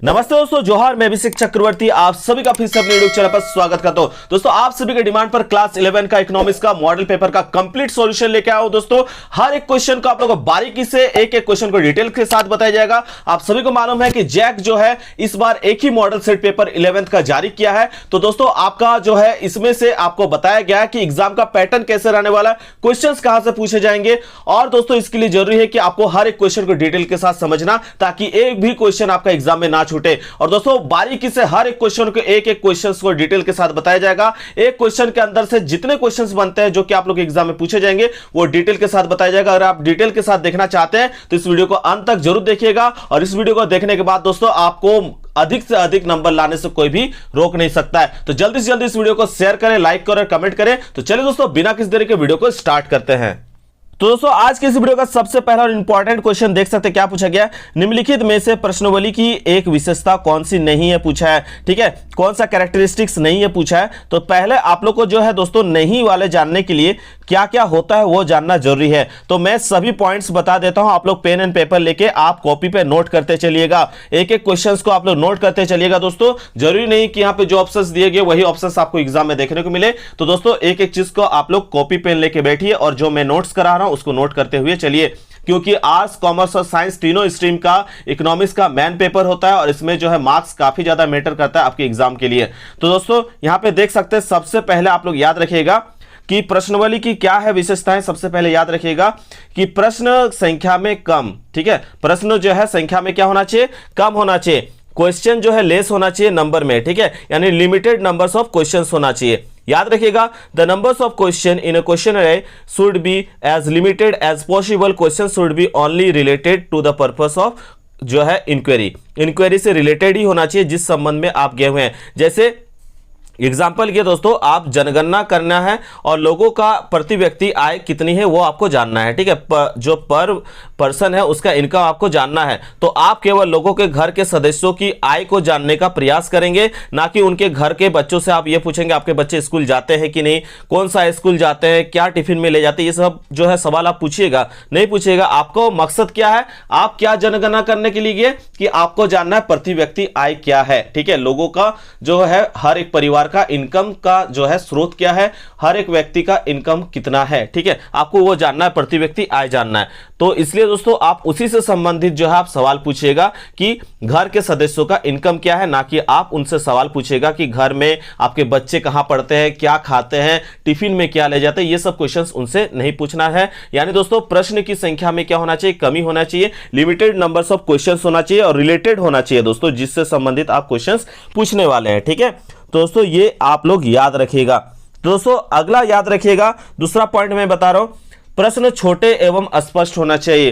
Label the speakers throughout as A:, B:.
A: नमस्ते दोस्तों, जोहार। मैं अभिषेक चक्रवर्ती आप सभी का फिर से अपने यूट्यूब चैनल पर स्वागत करता हूं। दोस्तों, आप सभी के डिमांड पर क्लास 11 का इकोनॉमिक्स का मॉडल पेपर का कंप्लीट सॉल्यूशन लेके आया हूं। दोस्तों, हर एक क्वेश्चन को आप लोगों को बारीकी से एक एक क्वेश्चन को डिटेल के साथ बताया जाएगा। आप सभी को मालूम है कि जैक जो है इस बार एक ही मॉडल सेट पेपर 11th का जारी किया है। तो दोस्तों, आपका जो है इसमें से आपको बताया गया है कि एग्जाम का पैटर्न कैसे रहने वाला है, क्वेश्चन कहां से पूछे जाएंगे। और दोस्तों, इसके लिए जरूरी है कि आपको हर एक क्वेश्चन को डिटेल के साथ समझना, ताकि एक भी क्वेश्चन आपका एग्जाम में ना छूटे। और दोस्तों, बारीकी से हर एक क्वेश्चन को एक एक क्वेश्चन को डिटेल के साथ बताया जाएगा। एक क्वेश्चन के अंदर से जितने क्वेश्चंस बनते हैं जो कि आप लोग एग्जाम में पूछे जाएंगे वो डिटेल के साथ बताया जाएगा। अगर आप डिटेल के साथ देखना चाहते हैं तो इस वीडियो को अंत तक जरूर देखिएगा। और इस वीडियो को देखने के बाद दोस्तों, आपको अधिक से अधिक नंबर लाने से कोई भी रोक नहीं सकता है। तो जल्दी से जल्दी इस वीडियो को शेयर करें, लाइक करें, कमेंट करें। तो चलिए दोस्तों, बिना किसी देरी के वीडियो को स्टार्ट करते हैं। तो दोस्तों, आज के इस वीडियो का सबसे पहला और इंपॉर्टेंट क्वेश्चन देख सकते हैं क्या पूछा गया है। निम्नलिखित में से प्रश्नावली की एक विशेषता कौन सी नहीं है पूछा है। ठीक है, कौन सा कैरेक्टरिस्टिक्स नहीं है पूछा है। तो पहले आप लोग को जो है दोस्तों नहीं वाले जानने के लिए क्या क्या होता है वो जानना जरूरी है। तो मैं सभी पॉइंट्स बता देता हूं, आप लोग पेन एंड पेपर लेके आप कॉपी पे नोट करते चलिएगा। एक एक क्वेश्चन को आप लोग नोट करते चलिएगा। दोस्तों, जरूरी नहीं कि यहाँ पे जो ऑप्शंस दिए गए वही ऑप्शंस आपको एग्जाम में देखने को मिले। तो दोस्तों, एक एक चीज को आप लोग कॉपी पेन लेके बैठिए और जो मैं नोट्स करा रहा हूं उसको नोट करते हुए चलिए, क्योंकि आर्ट्स, कॉमर्स और साइंस तीनों स्ट्रीम का इकोनॉमिक्स का मेन पेपर होता है और इसमें जो है मार्क्स काफी ज्यादा मैटर करता है आपके एग्जाम के लिए। तो दोस्तों, यहां पे देख सकते हैं, सबसे पहले आप लोग याद रखिएगा कि प्रश्नावली की क्या है विशेषताएं। सबसे पहले याद रखिएगा कि प्रश्न संख्या में कम, ठीक है, प्रश्न जो है संख्या में क्या होना चाहिए, कम होना चाहिए। क्वेश्चन जो है लेस होना चाहिए नंबर में, ठीक है, यानी लिमिटेड नंबर्स ऑफ क्वेश्चंस होना चाहिए। याद रखिएगा, the numbers of question in a question are should be as limited as possible. Question should be only related to the purpose of जो है इंक्वायरी से रिलेटेड ही होना चाहिए जिस संबंध में आप गए हुए हैं। जैसे एग्जाम्पल के दोस्तों, आप जनगणना करना है और लोगों का प्रति व्यक्ति आय कितनी है वो आपको जानना है। ठीक है, जो पर पर्सन है उसका इनकम आपको जानना है। तो आप केवल लोगों के घर के सदस्यों की आय को जानने का प्रयास करेंगे, ना कि उनके घर के बच्चों से आप ये पूछेंगे आपके बच्चे स्कूल जाते हैं कि नहीं, कौन सा स्कूल जाते हैं, क्या टिफिन में ले जाते हैं। ये सब जो है सवाल आप पूछिएगा नहीं पूछिएगा। आपको मकसद क्या है, आप क्या जनगणना करने के लिए कि आपको जानना है प्रति व्यक्ति आय क्या है। ठीक है, लोगों का जो है हर एक परिवार का इनकम का जो है स्रोत क्या है, हर एक व्यक्ति का इनकम कितना है। ठीक है, आपको वो जानना है, प्रति व्यक्ति आय जानना है। तो इसलिए दोस्तों, आप उसी से संबंधित जो है आप सवाल पूछिएगा कि घर के सदस्यों का इनकम क्या है, ना कि आप उनसे सवाल पूछिएगा कि घर में आपके बच्चे कहां पढ़ते हैं, क्या खाते हैं, टिफिन में क्या ले जाते हैं। ये सब क्वेश्चंस उनसे नहीं पूछना है। यानी दोस्तों, प्रश्न की संख्या में क्या होना चाहिए, कमी होना चाहिए, लिमिटेड नंबर्स ऑफ क्वेश्चंस होना चाहिए और रिलेटेड होना चाहिए दोस्तों जिससे संबंधित आप क्वेश्चंस पूछने वाले हैं। ठीक है, दोस्तों ये आप लोग याद रखिएगा। दोस्तों, अगला याद रखिएगा, दूसरा पॉइंट मैं बता रहा हूं, प्रश्न छोटे एवं स्पष्ट होना चाहिए।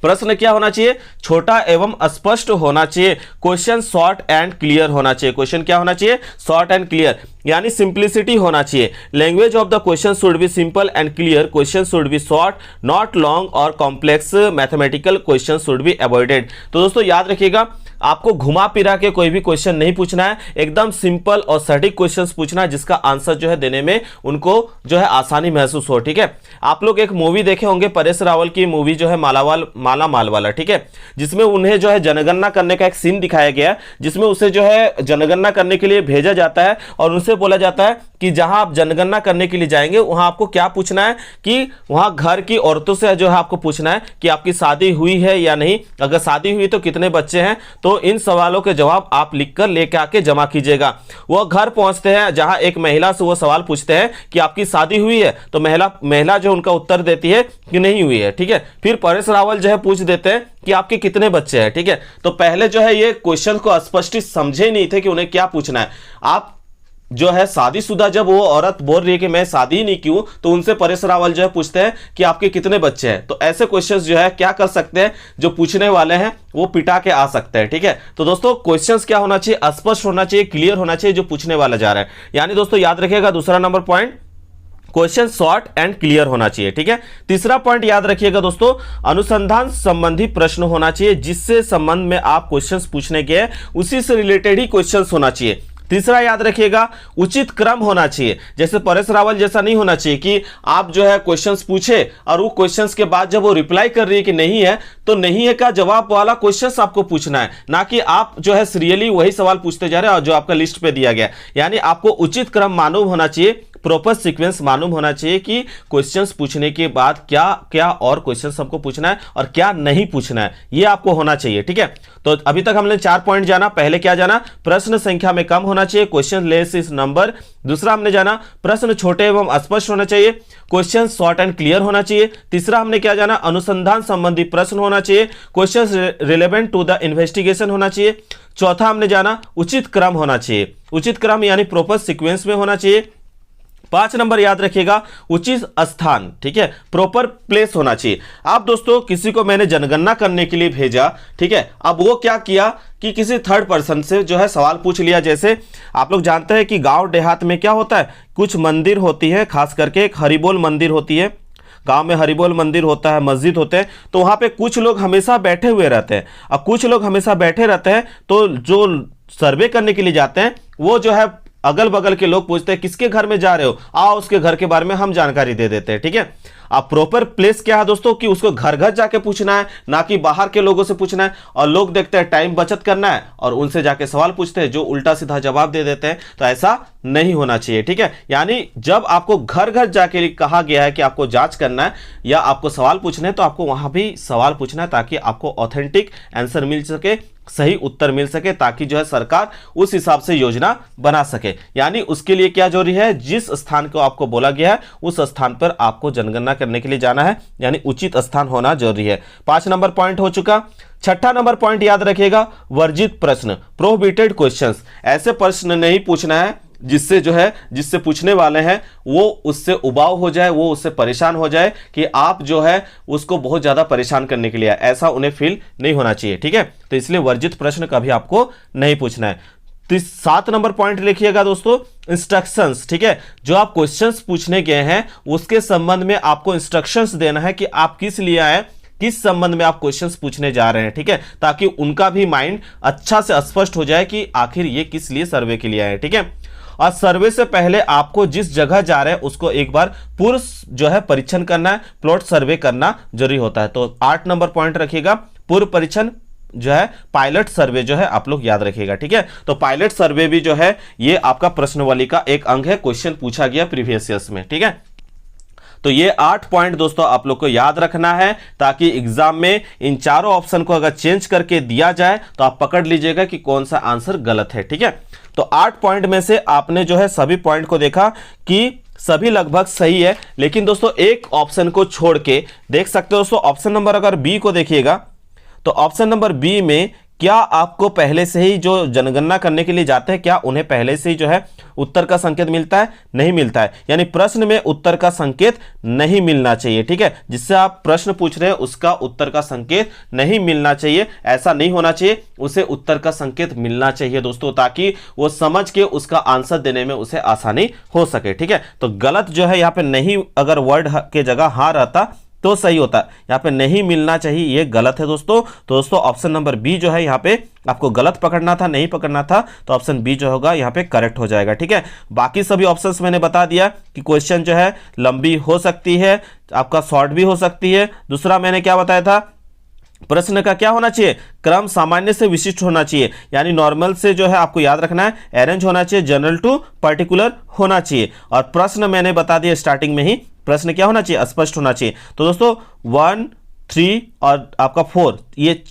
A: प्रश्न क्या होना चाहिए, छोटा एवं स्पष्ट होना चाहिए। क्वेश्चन शॉर्ट एंड क्लियर होना चाहिए। क्वेश्चन क्या होना चाहिए, शॉर्ट एंड क्लियर, यानी सिंप्लिसिटी होना चाहिए। Language of the question should be simple and clear. Question should be short, not long और complex mathematical question should be avoided. तो दोस्तों याद रखिएगा, आपको घुमा फिरा के कोई भी क्वेश्चन नहीं पूछना है, एकदम सिंपल और सटीक क्वेश्चंस पूछना है जिसका आंसर जो है देने में उनको जो है आसानी महसूस हो। ठीक है, आप लोग एक मूवी देखे होंगे, परेश रावल की मूवी जो है माला माल वाला, ठीक है, जिसमें उन्हें जो है जनगणना करने का एक सीन दिखाया गया, जिसमें उसे जो है जनगणना करने के लिए भेजा जाता है और उनसे बोला जाता है कि जहां आप जनगणना करने के लिए जाएंगे वहां आपको क्या पूछना है कि वहां घर की औरतों से जो है आपको पूछना है कि आपकी शादी हुई है या नहीं, अगर शादी हुई तो कितने बच्चे हैं। तो इन सवालों के जवाब आप लिखकर लेकर आके जमा कीजिएगा। वो घर पहुंचते हैं जहां एक महिला से वो सवाल पूछते हैं कि आपकी शादी हुई है, तो महिला जो उनका उत्तर देती है कि नहीं हुई है। ठीक है, फिर परेश रावल जो है पूछ देते हैं कि आपके कितने बच्चे हैं। ठीक है, तो पहले जो है ये क्वेश्चन को स्पष्ट समझे नहीं थे कि उन्हें क्या पूछना है। आप जो है शादीशुदा, जब वो औरत बोल रही है कि मैं शादी नहीं की हूं, तो उनसे परेश रावल जो है पूछते हैं कि आपके कितने बच्चे हैं। तो ऐसे क्वेश्चंस जो है क्या कर सकते हैं, जो पूछने वाले हैं वो पिटा के आ सकते हैं। ठीक है, तो दोस्तों क्वेश्चंस क्या होना चाहिए, स्पष्ट होना चाहिए, क्लियर होना चाहिए जो पूछने वाला जा रहा है। यानी दोस्तों याद रखिएगा, दूसरा number point, question short and clear होना चाहिए। ठीक है, तीसरा पॉइंट याद रखिएगा दोस्तों, अनुसंधान संबंधी प्रश्न होना चाहिए, जिससे संबंध में आप क्वेश्चंस पूछने के उसी से रिलेटेड ही क्वेश्चंस होना चाहिए। तीसरा याद रखिएगा, उचित क्रम होना चाहिए। जैसे परेश रावल जैसा नहीं होना चाहिए कि आप जो है क्वेश्चंस पूछे और वो क्वेश्चंस के बाद जब वो रिप्लाई कर रही है कि नहीं है, तो नहीं है का जवाब वाला क्वेश्चंस आपको पूछना है, ना कि आप जो है सीरियली वही सवाल पूछते जा रहे हैं और जो आपका लिस्ट पे दिया गया। यानी आपको उचित क्रम मालूम होना चाहिए, प्रॉपर सीक्वेंस मालूम होना चाहिए कि क्वेश्चंस पूछने के बाद क्या क्या और क्वेश्चंस हमको पूछना है और क्या नहीं पूछना है, ये आपको होना चाहिए। ठीक है, तो अभी तक हमने 4 पॉइंट जाना। पहले क्या जाना, प्रश्न संख्या में कम होना चाहिए, क्वेश्चन लेस इज नंबर। दूसरा हमने जाना, प्रश्न छोटे एवं स्पष्ट होना चाहिए, क्वेश्चन शॉर्ट एंड क्लियर होना चाहिए। तीसरा हमने क्या जाना, अनुसंधान संबंधी प्रश्न होना चाहिए, question relevant to the investigation होना चाहिए। चौथा हमने जाना, उचित क्रम होना चाहिए, उचित क्रम यानी प्रॉपर सीक्वेंस में होना चाहिए। 5 नंबर याद रखिएगा, उचित स्थान, ठीक है, प्रॉपर प्लेस होना चाहिए। आप दोस्तों किसी को मैंने जनगणना करने के लिए भेजा, ठीक है, अब वो क्या किया कि किसी थर्ड पर्सन से जो है सवाल पूछ लिया। जैसे आप लोग जानते हैं कि गांव देहात में क्या होता है, कुछ मंदिर होती है, खास करके एक हरिबोल मंदिर होती है, गांव में हरिबोल मंदिर होता है, मस्जिद होते हैं, तो वहां पे कुछ लोग हमेशा बैठे हुए रहते हैं। अब कुछ लोग हमेशा बैठे रहते हैं, तो जो सर्वे करने के लिए जाते हैं वो जो है अगल बगल के लोग पूछते हैं किसके घर में जा रहे हो, आओ उसके घर के बारे में हम जानकारी दे देते हैं। ठीक है, अब प्रॉपर प्लेस क्या है दोस्तों कि उसको घर घर जाके पूछना है, ना कि बाहर के लोगों से पूछना है। और लोग देखते हैं टाइम बचत करना है और उनसे जाके सवाल पूछते हैं जो उल्टा सीधा जवाब दे देते हैं, तो ऐसा नहीं होना चाहिए। ठीक है, यानी जब आपको घर घर जाके कहा गया है कि आपको जांच करना है या आपको सवाल पूछना है, तो आपको वहां भी सवाल पूछना है ताकि आपको ऑथेंटिक आंसर मिल सके, सही उत्तर मिल सके, ताकि जो है सरकार उस हिसाब से योजना बना सके। यानी उसके लिए क्या जरूरी है, जिस स्थान को आपको बोला गया है उस स्थान पर आपको जनगणना करने के लिए जाना है, यानी उचित स्थान होना जरूरी है। 5 नंबर पॉइंट हो चुका। 6ठा नंबर पॉइंट याद रखिएगा, वर्जित प्रश्न, प्रोहिबिटेड क्वेश्चंस। ऐसे प्रश्न नहीं पूछना है जिससे जो है, जिससे पूछने वाले हैं वो उससे उबाऊ हो जाए, वो उससे परेशान हो जाए कि आप जो है उसको बहुत ज्यादा परेशान करने के लिए, ऐसा उन्हें फील नहीं होना चाहिए। ठीक है, तो इसलिए वर्जित प्रश्न कभी आपको नहीं पूछना है। तो 7 नंबर पॉइंट लिखिएगा दोस्तों, इंस्ट्रक्शंस। ठीक है, जो आप क्वेश्चंस पूछने गए हैं उसके संबंध में आपको इंस्ट्रक्शंस देना है कि आप किस लिए आए, किस संबंध में आप क्वेश्चंस पूछने जा रहे हैं। ठीक है, ताकि उनका भी माइंड अच्छा से स्पष्ट हो जाए कि आखिर ये किस लिए सर्वे के लिए आए। ठीक है, और सर्वे से पहले आपको जिस जगह जा रहे हैं उसको एक बार पूर्व जो है परीक्षण करना है, प्लॉट सर्वे करना जरूरी होता है। तो 8 नंबर पॉइंट रखिएगा, पूर्व परीक्षण जो है, पायलट सर्वे जो है आप लोग याद रखिएगा। ठीक है, तो पायलट सर्वे भी जो है ये आपका प्रश्नावली का एक अंग है, क्वेश्चन पूछा गया प्रीवियस ईयर्स में। ठीक है, तो ये 8 पॉइंट दोस्तों आप लोग को याद रखना है, ताकि एग्जाम में इन चारों ऑप्शन को अगर चेंज करके दिया जाए तो आप पकड़ लीजिएगा कि कौन सा आंसर गलत है। ठीक है, तो 8 पॉइंट में से आपने जो है सभी पॉइंट को देखा कि सभी लगभग सही है, लेकिन दोस्तों एक ऑप्शन को छोड़ के देख सकते हो दोस्तों, ऑप्शन नंबर अगर बी को देखिएगा तो ऑप्शन नंबर बी में क्या आपको पहले से ही जो जनगणना करने के लिए जाते हैं, क्या उन्हें पहले से ही जो है उत्तर का संकेत मिलता है, नहीं मिलता है। यानी प्रश्न में उत्तर का संकेत नहीं मिलना चाहिए। ठीक है, जिससे आप प्रश्न पूछ रहे हैं उसका उत्तर का संकेत नहीं मिलना चाहिए, ऐसा नहीं होना चाहिए, उसे उत्तर का संकेत मिलना चाहिए दोस्तों, ताकि वो समझ के उसका आंसर देने में उसे आसानी हो सके। ठीक है, तो गलत जो है यहाँ पे नहीं, अगर वर्ड के जगह हाँ रहता तो सही होता, यहाँ पे नहीं मिलना चाहिए, ये गलत है दोस्तों। तो दोस्तों ऑप्शन नंबर बी जो है यहाँ पे आपको गलत पकड़ना था, नहीं पकड़ना था, तो ऑप्शन बी जो होगा यहाँ पे करेक्ट हो जाएगा। ठीक है, बाकी सभी ऑप्शंस मैंने बता दिया कि क्वेश्चन जो है लंबी हो सकती है, आपका शॉर्ट भी हो सकती है। दूसरा मैंने क्या बताया था, प्रश्न का क्या होना चाहिए, क्रम सामान्य से विशिष्ट होना चाहिए, यानी नॉर्मल से जो है आपको याद रखना है, अरेंज होना चाहिए, जनरल टू पर्टिकुलर होना चाहिए। और प्रश्न मैंने बता दिया स्टार्टिंग में ही, प्रश्न क्या होना चाहिए, स्पष्ट होना चाहिए। तो दोस्तों 1, 3 और आपका 4, ये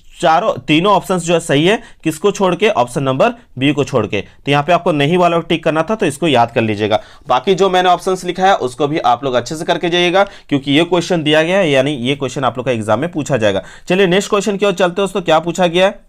A: तीनों ऑप्शंस जो है सही है, किसको छोड़ के, ऑप्शन नंबर बी को छोड़ के। तो यहाँ पे आपको नहीं वाला टिक करना था, तो इसको याद कर लीजिएगा। बाकी जो मैंने ऑप्शंस लिखा है उसको भी आप लोग अच्छे से करके जाइएगा, क्योंकि ये क्वेश्चन दिया गया है, यानी ये क्वेश्चन आप लोग का एग्जाम में पूछा जाएगा। चलिए नेक्स्ट क्वेश्चन की ओर चलते हैं दोस्तों। क्या पूछा गया है,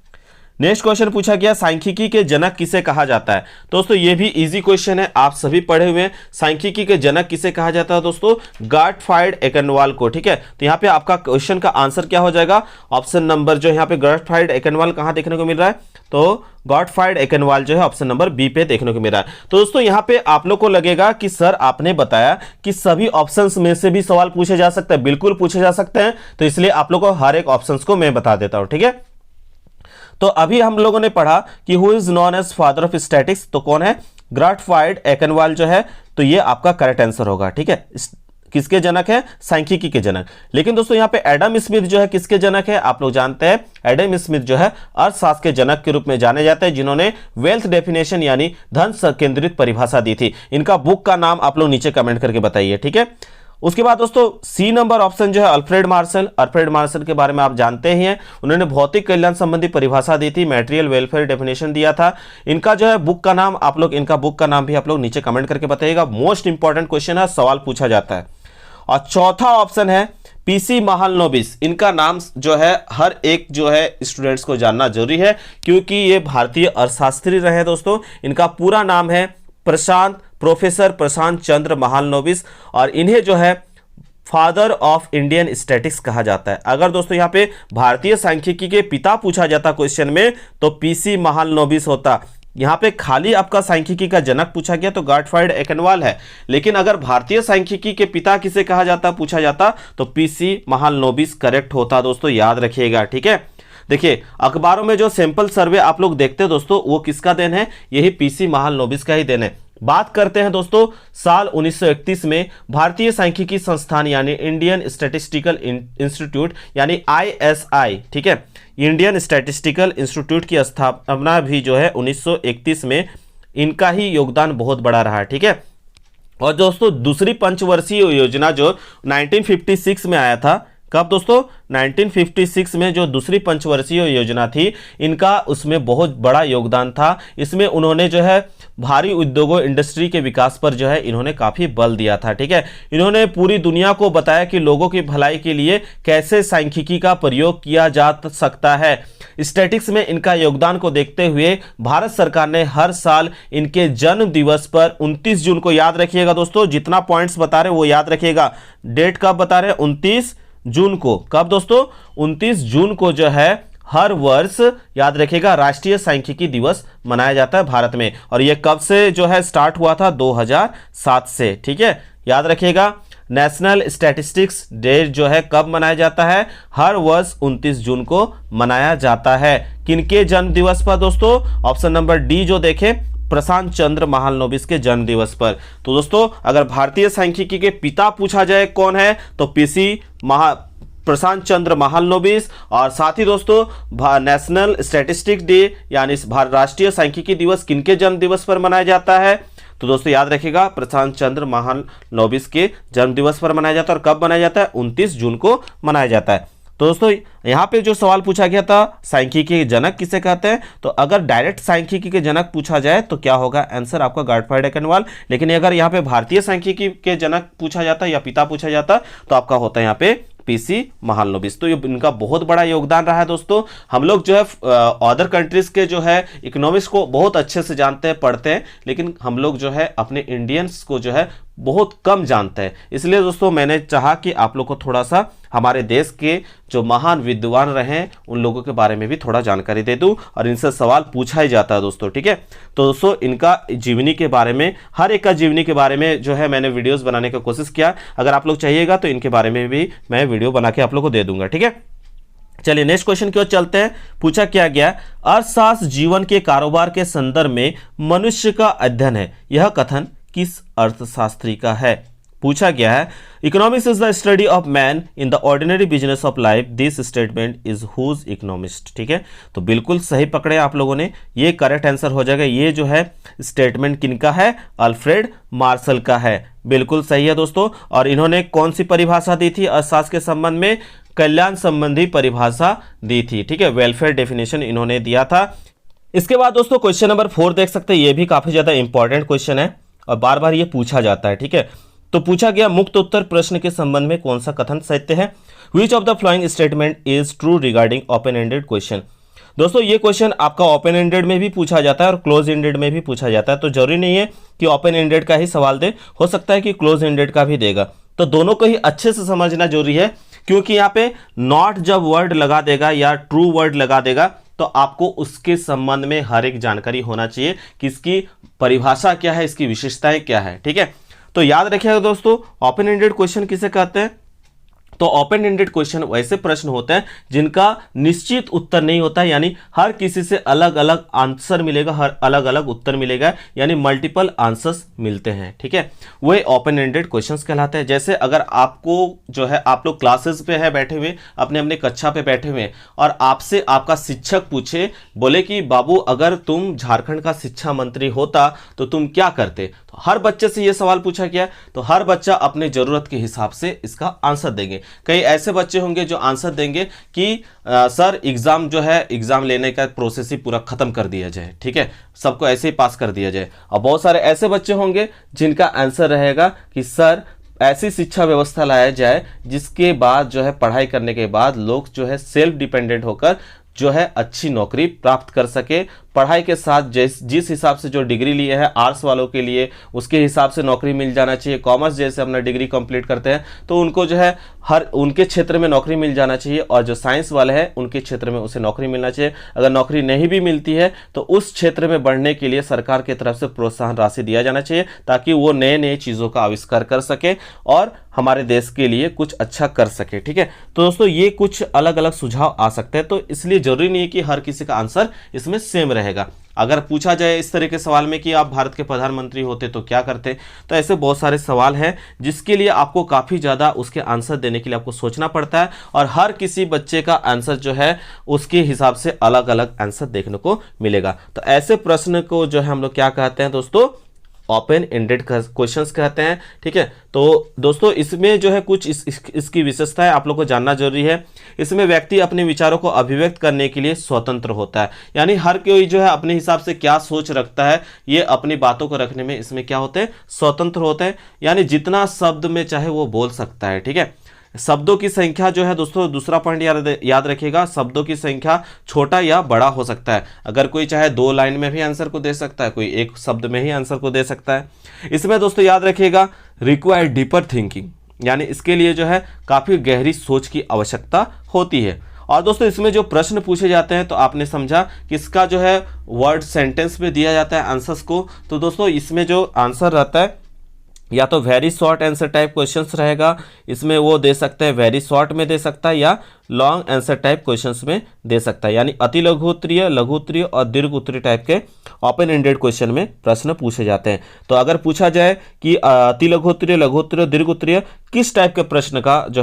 A: नेक्स्ट क्वेश्चन पूछा गया, सांख्यिकी के जनक किसे कहा जाता है। दोस्तों ये भी इजी क्वेश्चन है, आप सभी पढ़े हुए हैं। सांख्यिकी के जनक किसे कहा जाता है दोस्तों, गॉटफ्राइड एकेनवाल को। ठीक है, तो यहाँ पे आपका क्वेश्चन का आंसर क्या हो जाएगा, ऑप्शन नंबर जो यहाँ पे गॉटफ्राइड एकेनवाल कहाँ देखने को मिल रहा है, तो गॉटफ्राइड एकेनवाल जो है ऑप्शन नंबर बी पे देखने को मिल रहा है। तो दोस्तों यहाँ पे आप लोग को लगेगा कि सर आपने बताया कि सभी ऑप्शंस में से भी सवाल पूछे जा सकते हैं, बिल्कुल पूछे जा सकते हैं, तो इसलिए आप लोग को हर एक ऑप्शंस को मैं बता देता हूं। ठीक है, तो अभी हम लोगों ने पढ़ा कि who is known as father of statistics, तो कौन है, ग्राटफाइड एकेनवाल जो है, तो ये आपका करेक्ट आंसर होगा। ठीक है, किसके जनक है, सांख्यिकी के जनक। लेकिन दोस्तों यहाँ पे एडम स्मिथ जो है किसके जनक है, आप लोग जानते हैं एडम स्मिथ जो है अर्थशास्त्र के जनक के रूप में जाने जाते हैं, जिन्होंने वेल्थ डेफिनेशन यानी धन केंद्रित परिभाषा दी थी। इनका बुक का नाम आप लोग नीचे कमेंट करके बताइए। ठीक है, उसके बाद दोस्तों सी नंबर ऑप्शन जो है अल्फ्रेड मार्शल। अल्फ्रेड मार्शल के बारे में आप जानते ही हैं, उन्होंने भौतिक कल्याण संबंधी परिभाषा दी थी, मटेरियल वेलफेयर डेफिनेशन दिया था। इनका जो है बुक का नाम आप लोग, इनका बुक का नाम भी आप लोग नीचे कमेंट करके बताइएगा। मोस्ट इंपॉर्टेंट क्वेश्चन है, सवाल पूछा जाता है। और चौथा ऑप्शन है पीसी महालनोबिस। इनका नाम जो है हर एक जो है स्टूडेंट्स को जानना जरूरी है, क्योंकि ये भारतीय अर्थशास्त्री रहे दोस्तों। इनका पूरा नाम है प्रोफेसर प्रशांत चंद्र महालनोबिस, और इन्हें जो है फादर ऑफ इंडियन स्टैटिक्स कहा जाता है। अगर दोस्तों यहाँ पे भारतीय सांख्यिकी के पिता पूछा जाता क्वेश्चन में, तो पीसी महालनोबिस होता। यहाँ पे खाली आपका सांख्यिकी का जनक पूछा गया तो गाटफ्राइड एकेनवाल है, लेकिन अगर भारतीय सांख्यिकी के पिता किसे कहा जाता पूछा जाता तो पीसी महालनोबिस करेक्ट होता दोस्तों, याद रखिएगा। ठीक है, देखिए अखबारों में जो सैंपल सर्वे आप लोग देखते हैं दोस्तों, वो किसका देन है, यही पीसी महालनोबिस का ही देन है। बात करते हैं दोस्तों साल 1931 में भारतीय सांख्यिकी संस्थान यानी इंडियन स्टैटिस्टिकल इंस्टीट्यूट यानी ISI, ठीक है, इंडियन स्टैटिस्टिकल इंस्टीट्यूट की स्थापना भी जो है 1931 में, इनका ही योगदान बहुत बड़ा रहा है। ठीक है, और दोस्तों दूसरी पंचवर्षीय योजना जो 1956 में आया था, कब दोस्तों, 1956 में जो दूसरी पंचवर्षीय योजना थी, इनका उसमें बहुत बड़ा योगदान था। इसमें उन्होंने जो है भारी उद्योगों इंडस्ट्री के विकास पर जो है इन्होंने काफी बल दिया था। ठीक है, इन्होंने पूरी दुनिया को बताया कि लोगों की भलाई के लिए कैसे सांख्यिकी का प्रयोग किया जा सकता है। स्टैटिक्स में इनका योगदान को देखते हुए भारत सरकार ने हर साल इनके जन्म दिवस पर 29 जून को, याद रखिएगा दोस्तों, जितना पॉइंट्स बता रहे वो याद रखिएगा। डेट कब बता रहे, 29 जून को। कब दोस्तों, 29 जून को जो है हर वर्ष, याद रखिएगा, राष्ट्रीय सांख्यिकी दिवस मनाया जाता है भारत में। और यह कब से जो है स्टार्ट हुआ था, 2007 से। ठीक है, याद रखिएगा। नेशनल स्टैटिस्टिक्स डे जो है कब मनाया जाता है, हर वर्ष 29 जून को मनाया जाता है। किनके जन्म दिवस पर दोस्तों, ऑप्शन नंबर डी जो देखें, प्रशांत चंद्र महालनोबिस के जन्म दिवस पर। तो दोस्तों अगर भारतीय सांख्यिकी के पिता पूछा जाए कौन है, तो प्रशांत चंद्र महालनोबिस। और साथ ही दोस्तों नेशनल स्टैटिस्टिक डे यानी राष्ट्रीय सांख्यिकी दिवस किनके जन्म दिवस पर मनाया जाता है, तो दोस्तों याद रखिएगा प्रशांत चंद्र महालनोबिस के जन्म दिवस पर मनाया जाता है। और कब मनाया जाता है, 29 जून को मनाया जाता है। तो दोस्तों यहाँ पे जो सवाल पूछा गया था सांख्यिकी के जनक किसे कहते हैं, तो अगर डायरेक्ट सांख्यिकी के जनक पूछा जाए तो क्या होगा, आंसर आपका गाटफ्राइड एकेनवाल। लेकिन अगर यहाँ पे भारतीय सांख्यिकी के जनक पूछा जाता या पिता पूछा जाता तो आपका होता है यहाँ पे पीसी महालनोबिस। तो ये इनका बहुत बड़ा योगदान रहा है दोस्तों। हम लोग जो है अदर कंट्रीज के जो है इकोनॉमिक्स को बहुत अच्छे से जानते हैं, पढ़ते हैं, लेकिन हम लोग जो है अपने इंडियंस को जो है बहुत कम जानते हैं। इसलिए दोस्तों मैंने चाहा कि आप लोग को थोड़ा सा हमारे देश के जो महान विद्वान रहे उन लोगों के बारे में भी थोड़ा जानकारी दे दूं, और इनसे सवाल पूछा ही जाता है दोस्तों। ठीक है, तो दोस्तों इनका जीवनी के बारे में, हर एक का जीवनी के बारे में जो है मैंने वीडियोस बनाने की कोशिश किया। अगर आप लोग चाहिएगा तो इनके बारे में भी मैं वीडियो बना के आप लोग को दे दूंगा। ठीक है, चलिए नेक्स्ट क्वेश्चन की ओर चलते हैं। पूछा क्या गया, अर्थशास्त्र जीवन के कारोबार के संदर्भ में मनुष्य का अध्ययन है, यह कथन किस अर्थशास्त्री का है। पूछा गया है, economics is the study of man in the ordinary business of life, this statement is whose economist. ठीक है, तो बिल्कुल सही पकड़े आप लोगों ने, ये करेक्ट आंसर हो जाएगा। ये जो है स्टेटमेंट किनका है, अल्फ्रेड मार्शल का है। बिल्कुल सही है दोस्तों। और इन्होंने कौन सी परिभाषा दी थी अर्थशास्त्र के संबंध में, कल्याण संबंधी परिभाषा दी थी। ठीक है, वेलफेयर डेफिनेशन इन्होंने दिया था। इसके बाद दोस्तों क्वेश्चन नंबर 4 देख सकते हैं, ये भी काफी ज्यादा इंपॉर्टेंट क्वेश्चन है और बार बार ये पूछा जाता है। ठीक है, तो पूछा गया मुक्त उत्तर प्रश्न के संबंध में कौन सा कथन सत्य है, which of the following statement is true regarding open ended question. दोस्तों ये क्वेश्चन आपका ओपन एंडेड में भी पूछा जाता है और क्लोज एंडेड में भी पूछा जाता है, तो जरूरी नहीं है कि ओपन एंडेड का ही सवाल दे, हो सकता है कि क्लोज एंडेड का भी देगा। तो दोनों को ही अच्छे से समझना जरूरी है, क्योंकि यहाँ पे नॉट जब वर्ड लगा देगा या ट्रू वर्ड लगा देगा तो आपको उसके संबंध में हर एक जानकारी होना चाहिए कि इसकी परिभाषा क्या है, इसकी विशेषताएं क्या है। ठीक है, तो याद रखिएगा दोस्तों, ओपन एंडेड क्वेश्चन किसे कहते हैं, तो ओपन एंडेड क्वेश्चन वैसे प्रश्न होते हैं जिनका निश्चित उत्तर नहीं होता है, यानी हर किसी से अलग अलग आंसर मिलेगा, हर अलग अलग उत्तर मिलेगा, यानी मल्टीपल आंसर्स मिलते हैं। ठीक है, वही ओपन एंडेड क्वेश्चंस कहलाते हैं। जैसे अगर आपको जो है, आप लोग क्लासेस पे है बैठे हुए, अपने अपने कक्षा पे बैठे हुए, और आपसे आपका शिक्षक पूछे, बोले कि बाबू अगर तुम झारखंड का शिक्षा मंत्री होता तो तुम क्या करते, तो हर बच्चे से यह सवाल पूछा गया, तो हर बच्चा अपने जरूरत के हिसाब से इसका आंसर देंगे। कई ऐसे बच्चे होंगे जो आंसर देंगे कि सर एग्जाम जो है, एग्जाम लेने का प्रोसेस ही पूरा खत्म कर दिया जाए, ठीक है, सबको ऐसे ही पास कर दिया जाए। और बहुत सारे ऐसे बच्चे होंगे जिनका आंसर रहेगा कि सर ऐसी शिक्षा व्यवस्था लाया जाए जिसके बाद जो है, पढ़ाई करने के बाद लोग जो है सेल्फ डिपेंडेंट होकर जो है अच्छी नौकरी प्राप्त कर सके। पढ़ाई के साथ जिस हिसाब से जो डिग्री लिए है, आर्ट्स वालों के लिए उसके हिसाब से नौकरी मिल जाना चाहिए। कॉमर्स जैसे अपना डिग्री कंप्लीट करते हैं तो उनको जो है हर उनके क्षेत्र में नौकरी मिल जाना चाहिए, और जो साइंस वाले हैं उनके क्षेत्र में उसे नौकरी मिलना चाहिए। अगर नौकरी नहीं भी मिलती है तो उस क्षेत्र में बढ़ने के लिए सरकार की तरफ से प्रोत्साहन राशि दिया जाना चाहिए, ताकि वो नए नए चीज़ों का आविष्कार कर सके और हमारे देश के लिए कुछ अच्छा कर सके। ठीक है, तो दोस्तों ये कुछ अलग अलग सुझाव आ सकते हैं, तो इसलिए जरूरी नहीं है कि हर किसी का आंसर इसमें सेम रहेगा। अगर पूछा जाए इस तरह के सवाल में कि आप भारत के प्रधानमंत्री होते तो क्या करते, तो ऐसे बहुत सारे सवाल हैं जिसके लिए आपको काफ़ी ज़्यादा उसके आंसर देने के लिए आपको सोचना पड़ता है, और हर किसी बच्चे का आंसर जो है उसके हिसाब से अलग अलग आंसर देखने को मिलेगा। तो ऐसे प्रश्न को जो है हम लोग क्या कहते हैं दोस्तों, ओपन एंडेड क्वेश्चंस कहते हैं। ठीक है, तो दोस्तों इसमें जो है कुछ इसकी विशेषताएं आप लोग को जानना जरूरी है। इसमें व्यक्ति अपने विचारों को अभिव्यक्त करने के लिए स्वतंत्र होता है, यानी हर कोई जो है अपने हिसाब से क्या सोच रखता है, ये अपनी बातों को रखने में इसमें क्या होते हैं, स्वतंत्र होते हैं, यानी जितना शब्द में चाहे वो बोल सकता है। ठीक है, शब्दों की संख्या जो है दोस्तों, दूसरा पॉइंट याद रखिएगा, शब्दों की संख्या छोटा या बड़ा हो सकता है। अगर कोई चाहे 2 लाइन में भी आंसर को दे सकता है, कोई 1 शब्द में ही आंसर को दे सकता है। इसमें दोस्तों याद रखिएगा रिक्वायर डीपर थिंकिंग, यानी इसके लिए जो है काफ़ी गहरी सोच की आवश्यकता होती है। और दोस्तों इसमें जो प्रश्न पूछे जाते हैं, तो आपने समझा कि इसका जो है वर्ड सेंटेंस में दिया जाता है आंसर्स को। तो दोस्तों इसमें जो आंसर रहता है या तो very short answer type questions रहेगा, इसमें वो दे सकते हैं वेरी शॉर्ट में दे सकता है, या लॉन्ग आंसर टाइप क्वेश्चंस में दे सकता है, यानी अति लघु उत्तरीय, लघु उत्तरीय और दीर्घ उत्तरीय टाइप के ओपन एंडेड क्वेश्चन में प्रश्न पूछे जाते हैं। तो अगर पूछा जाए कि अति लघु उत्तरीय, लघु उत्तरीय, दीर्घ उत्तरीय किस टाइप के प्रश्न का जो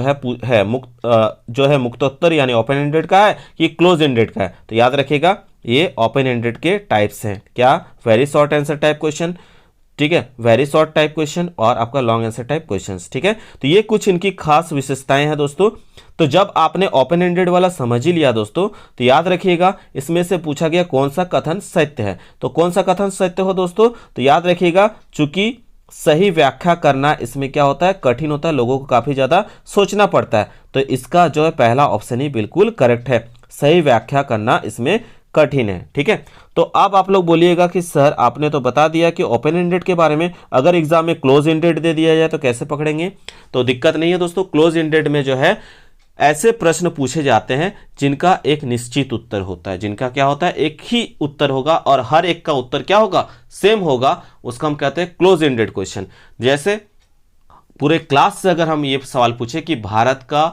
A: है मुक्तोत्तर यानी ओपन एंडेड का है कि क्लोज एंडेड का है, तो याद रखिएगा ये ओपन एंडेड के टाइप्स हैं। क्या? Very short answer type question, ठीक है, वेरी शॉर्ट टाइप क्वेश्चन और आपका लॉन्ग आंसर टाइप क्वेश्चंस। ठीक है, तो ये कुछ इनकी खास विशेषताएं हैं दोस्तों। तो जब आपने ओपन एंडेड वाला समझ ही लिया दोस्तों, तो याद रखिएगा इसमें से पूछा गया कौन सा कथन सत्य है। तो कौन सा कथन सत्य हो दोस्तों, तो याद रखिएगा चूंकि सही व्याख्या करना इसमें क्या होता है, कठिन होता है, लोगों को काफी ज्यादा सोचना पड़ता है। तो इसका जो है पहला ऑप्शन ही बिल्कुल करेक्ट है, सही व्याख्या करना इसमें कठिन है। ठीक है, तो अब आप लोग बोलिएगा कि सर आपने तो बता दिया कि ओपन एंडेड के बारे में, अगर एग्जाम में क्लोज एंडेड दे दिया जाए तो कैसे पकड़ेंगे? तो दिक्कत नहीं है दोस्तों, क्लोज एंडेड में जो है ऐसे प्रश्न पूछे जाते हैं जिनका एक निश्चित उत्तर होता है, जिनका क्या होता है, एक ही उत्तर होगा और हर एक का उत्तर क्या होगा, सेम होगा, उसका हम कहते हैं क्लोज एंडेड क्वेश्चन। जैसे पूरे क्लास से अगर हम ये सवाल पूछे कि भारत का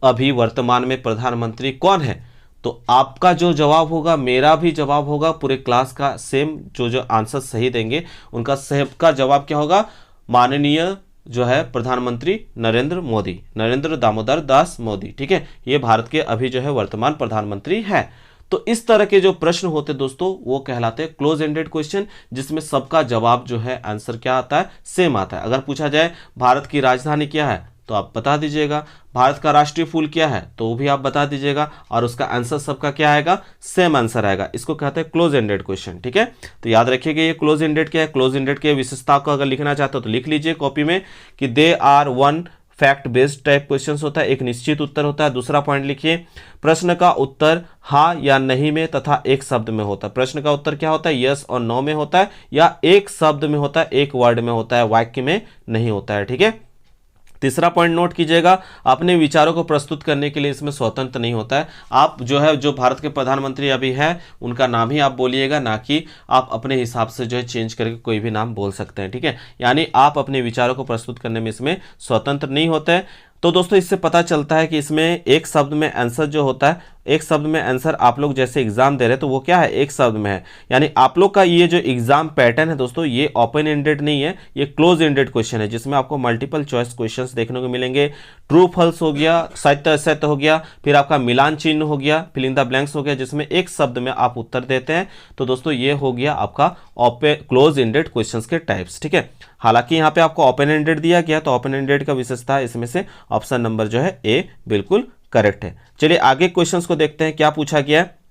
A: अभी वर्तमान में प्रधानमंत्री कौन है, तो आपका जो जवाब होगा, मेरा भी जवाब होगा, पूरे क्लास का सेम, जो आंसर सही देंगे उनका सबका जवाब क्या होगा, माननीय जो है प्रधानमंत्री नरेंद्र दामोदर दास मोदी। ठीक है, ये भारत के अभी जो है वर्तमान प्रधानमंत्री है। तो इस तरह के जो प्रश्न होते दोस्तों वो कहलाते हैं क्लोज एंडेड क्वेश्चन, जिसमें सबका जवाब जो है आंसर क्या आता है, सेम आता है। अगर पूछा जाए भारत की राजधानी क्या है, तो आप बता दीजिएगा, भारत का राष्ट्रीय फूल क्या है, तो वो भी आप बता दीजिएगा, और उसका आंसर सबका क्या आएगा, सेम आंसर आएगा। इसको कहते हैं क्लोज एंडेड क्वेश्चन। ठीक है, तो याद रखिएगा ये क्लोज एंडेड क्या है। क्लोज एंडेड के विशेषता को अगर लिखना चाहते हो तो लिख लीजिए कॉपी में कि they are one fact based type questions होता है, एक निश्चित उत्तर होता है। दूसरा पॉइंट लिखिए, प्रश्न का उत्तर हाँ या नहीं में तथा एक शब्द में होता है। प्रश्न का उत्तर क्या होता है, यस और नो में होता है, या एक शब्द में होता है, एक वर्ड में होता है, वाक्य में नहीं होता है। ठीक है, तीसरा पॉइंट नोट कीजिएगा, अपने विचारों को प्रस्तुत करने के लिए इसमें स्वतंत्र नहीं होता है। आप जो भारत के प्रधानमंत्री अभी हैं उनका नाम ही आप बोलिएगा, ना कि आप अपने हिसाब से जो है चेंज करके कोई भी नाम बोल सकते हैं। ठीक है, यानी आप अपने विचारों को प्रस्तुत करने में इसमें स्वतंत्र नहीं होते हैं। तो दोस्तों इससे पता चलता है कि इसमें एक शब्द में आंसर जो होता है, एक शब्द में आंसर आप लोग जैसे एग्जाम दे रहे हैं तो वो क्या है, एक शब्द में है। यानी आप लोग का ये जो एग्जाम पैटर्न है दोस्तों, ये ओपन एंडेड नहीं है, ये क्लोज एंडेड क्वेश्चन है, जिसमें आपको मल्टीपल चॉइस क्वेश्चंस देखने को मिलेंगे। ट्रू फॉल्स हो गया, सत्य असत्य हो गया, फिर आपका मिलान चिन्ह हो गया, फिल इन द ब्लैंक्स हो गया, जिसमें एक शब्द में आप उत्तर देते हैं। तो दोस्तों ये हो गया आपका ओपन क्लोज एंडेड क्वेश्चंस के टाइप्स, ठीक है। हालांकि यहाँ पे आपको ओपन एंडेड दिया गया, तो ओपन एंडेड का विशेषता है इसमें से ऑप्शन नंबर जो है ए बिल्कुल करेक्ट है। चलिए आगे क्वेश्चंस को देखते हैं क्या पूछा गया है।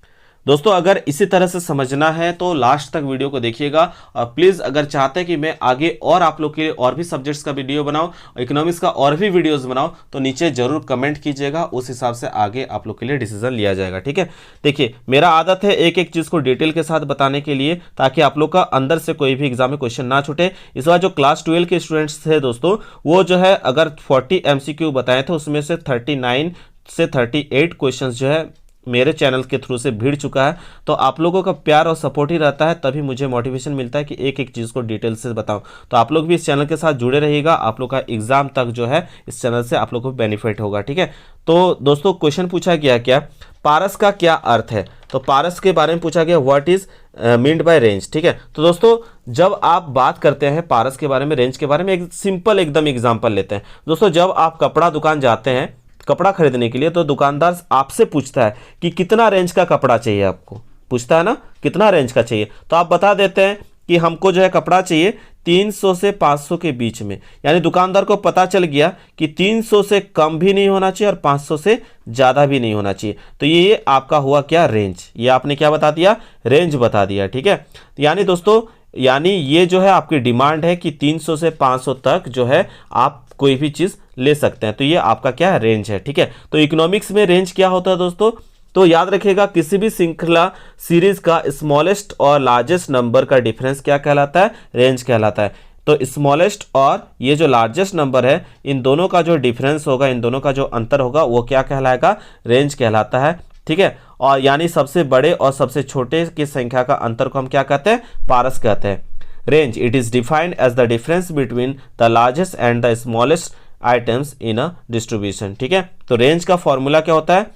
A: दोस्तों अगर इसी तरह से समझना है तो लास्ट तक वीडियो को देखिएगा, और प्लीज अगर चाहते हैं कि मैं आगे और आप लोग के लिए और भी सब्जेक्ट्स का वीडियो बनाऊं, इकोनॉमिक्स का और भी वीडियोस बनाऊं, तो नीचे जरूर कमेंट कीजिएगा, उस हिसाब से आगे आप लोग के लिए डिसीजन लिया जाएगा, ठीक है। देखिए मेरा आदत है एक एक चीज को डिटेल के साथ बताने के लिए, ताकि आप लोग का अंदर से कोई भी एग्जाम में क्वेश्चन ना छूटे। इस बार जो क्लास 12 के स्टूडेंट्स थे दोस्तों, वो जो है अगर 40 MCQ बताए थे, उसमें से 39 से 38 क्वेश्चंस जो है मेरे चैनल के थ्रू से भिड़ चुका है। तो आप लोगों का प्यार और सपोर्ट ही रहता है, तभी मुझे मोटिवेशन मिलता है कि एक एक चीज़ को डिटेल से बताऊं। तो आप लोग भी इस चैनल के साथ जुड़े रहिएगा, आप लोग का एग्जाम तक जो है इस चैनल से आप लोग को बेनिफिट होगा, ठीक है। तो दोस्तों क्वेश्चन पूछा गया क्या, पारस का क्या अर्थ है। तो पारस के बारे में पूछा गया what is meant by range, ठीक है। तो दोस्तों जब आप बात करते हैं पारस के बारे में, रेंज के बारे में, एक सिंपल एकदम एग्जाम्पल लेते हैं। दोस्तों जब आप कपड़ा दुकान जाते हैं कपड़ा खरीदने के लिए, तो दुकानदार आपसे पूछता है कि कितना रेंज का कपड़ा चाहिए, आपको पूछता है ना कितना रेंज का चाहिए, तो आप बता देते हैं कि हमको जो है कपड़ा चाहिए 300 से 500 के बीच में। यानी दुकानदार को पता चल गया कि 300 से कम भी नहीं होना चाहिए और 500 से ज़्यादा भी नहीं होना चाहिए। तो ये आपका हुआ क्या, रेंज। ये आपने क्या बता दिया, रेंज बता दिया, ठीक है। यानी दोस्तों यानी ये जो है आपकी डिमांड है कि 300 से 500 तक जो है आप कोई भी चीज़ ले सकते हैं। तो ये आपका क्या है, रेंज है, ठीक है। तो इकोनॉमिक्स में रेंज क्या होता है दोस्तों, तो याद रखिएगा किसी भी श्रृंखला सीरीज का स्मॉलेस्ट और लार्जेस्ट नंबर का डिफरेंस क्या कहलाता है, रेंज कहलाता है। तो स्मॉलेस्ट और ये जो लार्जेस्ट नंबर है, इन दोनों का जो डिफरेंस होगा, इन दोनों का जो अंतर होगा, वो क्या कहलाएगा, रेंज कहलाता है, ठीक है। और यानी सबसे बड़े और सबसे छोटे की संख्या का अंतर को हम क्या कहते हैं, पारस कहते हैं। Range it is defined as the difference between the largest and the smallest items in a distribution, ठीक है। तो रेंज का फॉर्मूला क्या होता है,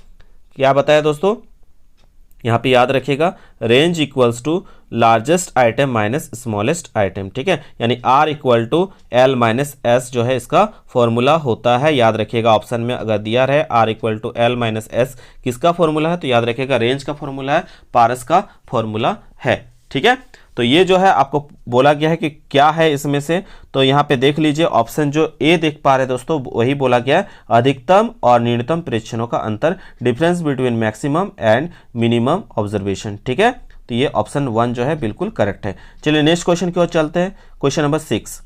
A: क्या बताया दोस्तों, यहाँ पे याद रखिएगा, range equals to largest item minus smallest item, ठीक है। यानी R equal to L minus S जो है इसका फॉर्मूला होता है। याद रखिएगा ऑप्शन में अगर दिया रहे R equal to L minus S किसका फॉर्मूला है, तो याद रखिएगा रेंज का फॉर्मूला है, पारस का फॉर्मूला है, ठीक है। तो ये जो है आपको बोला गया है कि क्या है इसमें से, तो यहाँ पे देख लीजिए ऑप्शन जो ए देख पा रहे हैं दोस्तों, वही बोला गया है, अधिकतम और न्यूनतम प्रेक्षणों का अंतर, difference between maximum and minimum observation, ठीक है। तो ये ऑप्शन 1 जो है बिल्कुल करेक्ट है। चलिए नेक्स्ट क्वेश्चन की ओर चलते हैं। क्वेश्चन नंबर 6,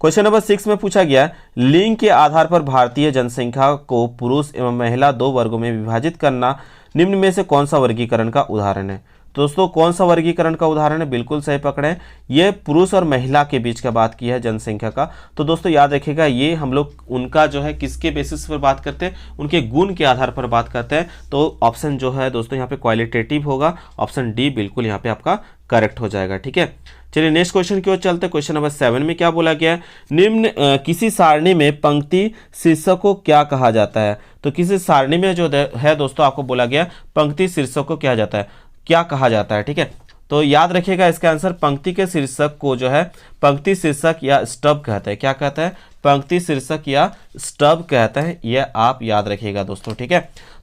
A: क्वेश्चन नंबर 6 में पूछा गया लिंग के आधार पर भारतीय जनसंख्या को पुरुष एवं महिला 2 वर्गों में विभाजित करना निम्न में से कौन सा वर्गीकरण का उदाहरण है। दोस्तों कौन सा वर्गीकरण का उदाहरण है, बिल्कुल सही पकड़े, ये पुरुष और महिला के बीच का बात की है जनसंख्या का। तो दोस्तों याद रखिएगा ये हम लोग उनका जो है किसके बेसिस पर बात करते हैं, उनके गुण के आधार पर बात करते हैं। तो ऑप्शन जो है दोस्तों यहाँ पे क्वालिटेटिव होगा, ऑप्शन डी बिल्कुल यहाँ पे आपका करेक्ट हो जाएगा, ठीक है। चलिए नेक्स्ट क्वेश्चन की ओर चलते हैं। क्वेश्चन नंबर 7 में क्या बोला गया है, निम्न किसी सारणी में पंक्ति शीर्षक को क्या कहा जाता है। तो किसी सारणी में जो है दोस्तों आपको बोला गया पंक्ति शीर्षक को क्या जाता है, क्या कहा जाता है, ठीक है। तो याद रखिएगा इसका आंसर पंक्ति के शीर्षक को जो है पंक्ति शीर्षक या स्टब कहते हैं। क्या कहते हैं, पंक्ति शीर्षक या स्टब कहते हैं, ये आप याद रखिएगा दोस्तों, ठीक है।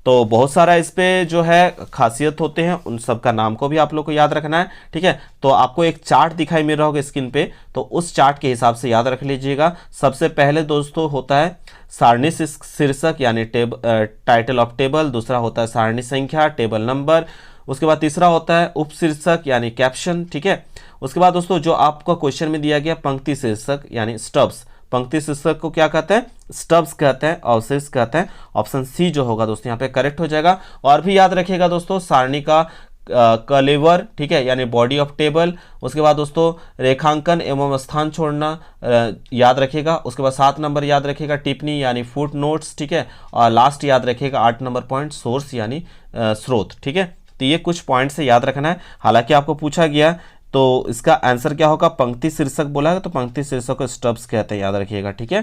A: तो बहुत सारा इस पे जो है खासियत होते हैं, उन सब का नाम को भी आप लोग को याद रखना है, ठीक है। तो आपको एक चार्ट दिखाई मिल रहा होगा स्क्रीन पे, तो उस चार्ट के हिसाब से याद रख लीजिएगा। सबसे पहले दोस्तों होता है सारणी शीर्षक यानी टाइटल ऑफ टेबल, दूसरा होता है सारणी संख्या टेबल नंबर, उसके बाद तीसरा होता है उपशीर्षक यानी कैप्शन, ठीक है। उसके बाद दोस्तों जो आपको क्वेश्चन में दिया गया पंक्ति शीर्षक यानी स्टब्स, पंक्ति शीर्षक को क्या कहते हैं, स्टब्स कहते हैं, अवशेष कहते हैं। ऑप्शन सी जो होगा दोस्तों यहाँ पे करेक्ट हो जाएगा। और भी याद रखिएगा दोस्तों सारणी का कलेवर, ठीक है, यानी बॉडी ऑफ टेबल। उसके बाद दोस्तों रेखांकन एवं स्थान छोड़ना याद रखिएगा। उसके बाद 7 नंबर याद रखिएगा टिप्पणी यानी फुट नोट्स, ठीक है। और लास्ट याद रखिएगा 8 नंबर पॉइंट सोर्स यानी स्रोत, ठीक है। तो ये कुछ पॉइंट से याद रखना है। हालांकि आपको पूछा गया तो इसका आंसर क्या होगा, पंक्ति शीर्षक बोला है तो पंक्ति शीर्षक को स्टब्स कहते हैं, याद रखिएगा, ठीक है।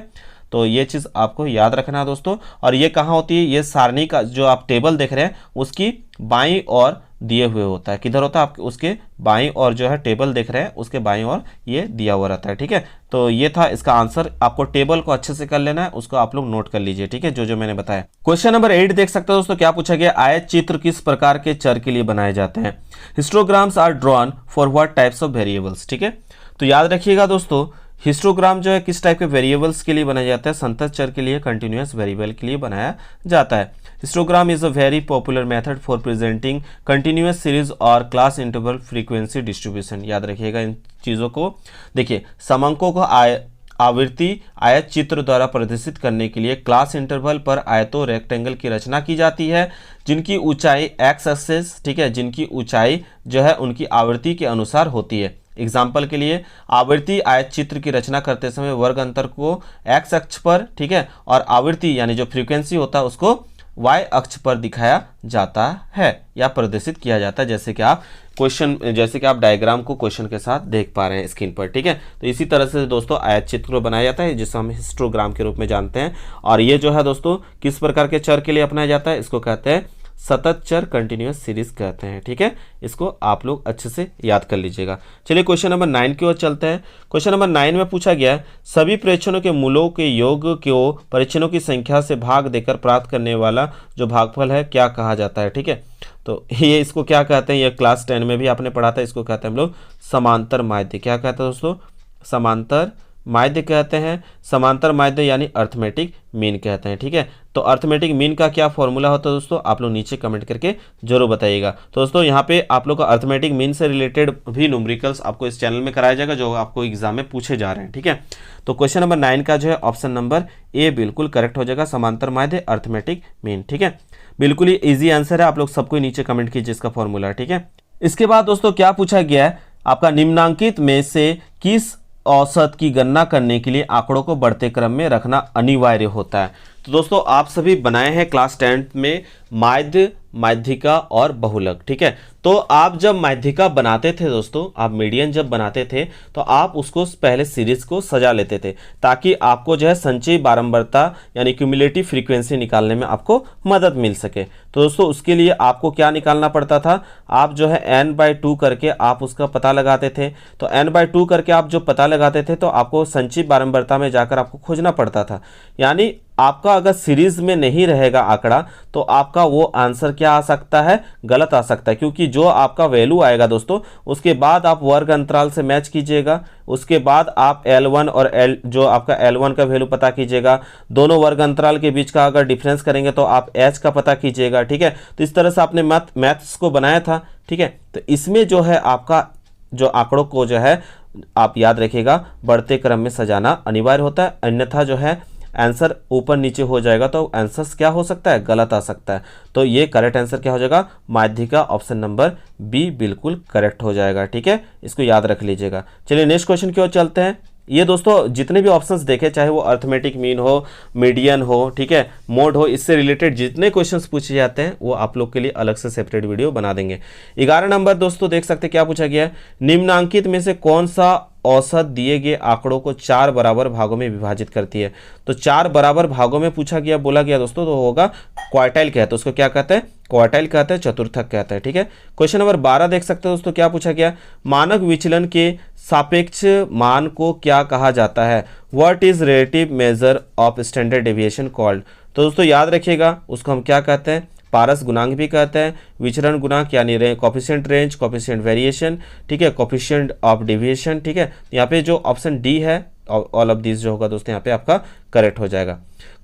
A: तो ये चीज़ आपको याद रखना है दोस्तों। और ये कहाँ होती है, ये सारणी का जो आप टेबल देख रहे हैं उसकी बाईं ओर दिए हुए होता है। किधर होता है, आप उसके बाईं ओर जो है टेबल देख रहे हैं उसके बाईं ओर ये दिया हुआ रहता है। ठीक है, तो ये था इसका आंसर। आपको टेबल को अच्छे से कर लेना है, उसको आप लोग नोट कर लीजिए। ठीक है, जो मैंने बताया। क्वेश्चन नंबर 8 देख सकते हो दोस्तों, क्या पूछा गया, आयत चित्र किस प्रकार के चर के लिए बनाए जाते हैं। Histograms are drawn for what types of variables. ठीक है, तो याद रखिएगा दोस्तों, हिस्टोग्राम जो है किस टाइप के वेरिएबल्स के लिए बनाया जाता है, संतत चर के लिए, कंटिन्यूअस वेरिएबल के लिए बनाया जाता है। Histogram is a very popular method for presenting continuous series और क्लास इंटरवल फ्रीक्वेंसी डिस्ट्रीब्यूशन। याद रखिएगा इन चीज़ों को। देखिए, समंकों को आवृत्ति आयत चित्र द्वारा प्रदर्शित करने के लिए क्लास इंटरवल पर आयतों रेक्टेंगल की रचना की जाती है, जिनकी ऊंचाई एक्स एक्सिस, ठीक है, जिनकी ऊंचाई जो है उनकी आवृत्ति के अनुसार होती है। एग्जाम्पल के लिए, आवृत्ति आयत चित्र की रचना करते समय वर्ग अंतर को एक्स अक्ष पर, ठीक है, और आवृत्ति यानी जो फ्रीक्वेंसी होता है उसको वाई अक्ष पर दिखाया जाता है या प्रदर्शित किया जाता है, जैसे कि आप डायग्राम को क्वेश्चन के साथ देख पा रहे हैं स्क्रीन पर। ठीक है, तो इसी तरह से दोस्तों आयत चित्र को बनाया जाता है, जिसे हम हिस्टोग्राम के रूप में जानते हैं। और ये जो है दोस्तों किस प्रकार के चर के लिए अपनाया जाता है, इसको कहते हैं सतत चर, कंटिन्यूअस सीरीज कहते हैं। ठीक है, इसको आप लोग अच्छे से याद कर लीजिएगा। चलिए क्वेश्चन नंबर 9 की ओर चलते हैं। क्वेश्चन नंबर 9 में पूछा गया, सभी प्रेक्षणों के मूलों के योग को परीक्षणों की संख्या से भाग देकर प्राप्त करने वाला जो भागफल है क्या कहा जाता है। ठीक है, तो ये इसको क्या कहते हैं, ये क्लास 10 में भी आपने पढ़ा था। इसको कहते हैं हम लोग समांतर माध्य। क्या कहते हैं दोस्तों, समांतर माध्य कहते हैं। समांतर माध्य यानी अर्थमेटिक मीन कहते हैं। ठीक है, तो अर्थमेटिक मीन का क्या फॉर्मूला होता है दोस्तों, आप लोग नीचे कमेंट करके जरूर बताइएगा। तो दोस्तों यहाँ पे आप लोग का अर्थमेटिक मीन से रिलेटेड भी न्यूमेरिकल्स आपको इस चैनल में कराया जाएगा, जो आपको एग्जाम में पूछे जा रहे हैं। ठीक है, तो क्वेश्चन नंबर 9 का जो है ऑप्शन नंबर ए बिल्कुल करेक्ट हो जाएगा, समांतर माध्य अर्थमेटिक मीन। ठीक है, बिल्कुल ही ईजी आंसर है, आप लोग सबको नीचे कमेंट कीजिए इसका फॉर्मूला। ठीक है, इसके बाद दोस्तों क्या पूछा गया है, आपका निम्नांकित में से किस औसत की गणना करने के लिए आंकड़ों को बढ़ते क्रम में रखना अनिवार्य होता है। तो दोस्तों आप सभी बनाए हैं क्लास 10 में माध्य, माध्यिका और बहुलक। ठीक है, तो आप जब माध्यिका बनाते थे दोस्तों, आप मीडियन जब बनाते थे तो आप उसको पहले सीरीज को सजा लेते थे, ताकि आपको जो है संचयी बारंबारता यानी क्यूमुलेटिव फ्रीक्वेंसी निकालने में आपको मदद मिल सके। तो दोस्तों उसके लिए आपको क्या निकालना पड़ता था, आप जो है n/2 करके आप उसका पता लगाते थे। तो n/2 करके आप जो पता लगाते थे तो आपको संचयी बारंबारता में जाकर आपको खोजना पड़ता था। यानी आपका अगर सीरीज में नहीं रहेगा आंकड़ा तो आपका वो आंसर क्या आ सकता है, गलत आ सकता है, क्योंकि जो आपका वैल्यू आएगा दोस्तों उसके बाद आप वर्ग अंतराल से मैच कीजिएगा, उसके बाद आप L1 और जो आपका L1 का वैल्यू पता कीजिएगा, दोनों वर्ग अंतराल के बीच का अगर डिफरेंस करेंगे तो आप H का पता कीजिएगा। ठीक है, तो इस तरह से आपने मैथ्स को बनाया था। ठीक है, तो इसमें जो है आपका जो आंकड़ों को जो है आप याद रखिएगा बढ़ते क्रम में सजाना अनिवार्य होता है, अन्यथा जो है आंसर ऊपर नीचे हो जाएगा तो आंसर क्या हो सकता है, गलत आ सकता है। तो ये करेक्ट आंसर क्या हो जाएगा, माध्यिका ऑप्शन नंबर बी बिल्कुल करेक्ट हो जाएगा। ठीक है, इसको याद रख लीजिएगा। चलिए नेक्स्ट क्वेश्चन की ओर चलते हैं। ये दोस्तों जितने भी ऑप्शंस देखे, चाहे वो अर्थमेटिक मीन हो, मीडियन हो, ठीक है, मोड हो, इससे रिलेटेड जितने क्वेश्चंस पूछे जाते हैं वो आप लोग के लिए अलग से सेपरेट वीडियो बना देंगे। 11 नंबर दोस्तों देख सकते हैं क्या पूछा गया है, निम्नांकित में से कौन सा औसत दिए गए आंकड़ों को 4 बराबर भागों में विभाजित करती है। तो 4 बराबर भागों में पूछा गया, बोला गया दोस्तों, तो होगा क्वार्टाइल कहते हैं, उसको क्या कहते हैं, क्वार्टाइल कहते हैं, चतुर्थक कहते हैं। ठीक है, क्वेश्चन नंबर 12 देख सकते हैं दोस्तों क्या पूछा गया, मानक विचलन के सापेक्ष मान को क्या कहा जाता है, what is relative measure of standard deviation called. तो दोस्तों याद रखिएगा उसको हम क्या कहते हैं, पारस गुणांक भी कहते हैं, विचरण गुणांक यानी कोफिशिएंट रेंज, कोफिशिएंट वेरिएशन, ठीक है, कोफिशिएंट ऑफ डेविएशन। ठीक है, यहाँ पे जो ऑप्शन डी है ऑल ऑफ दिस जो होगा दोस्तों यहाँ पे आपका करेक्ट हो जाएगा।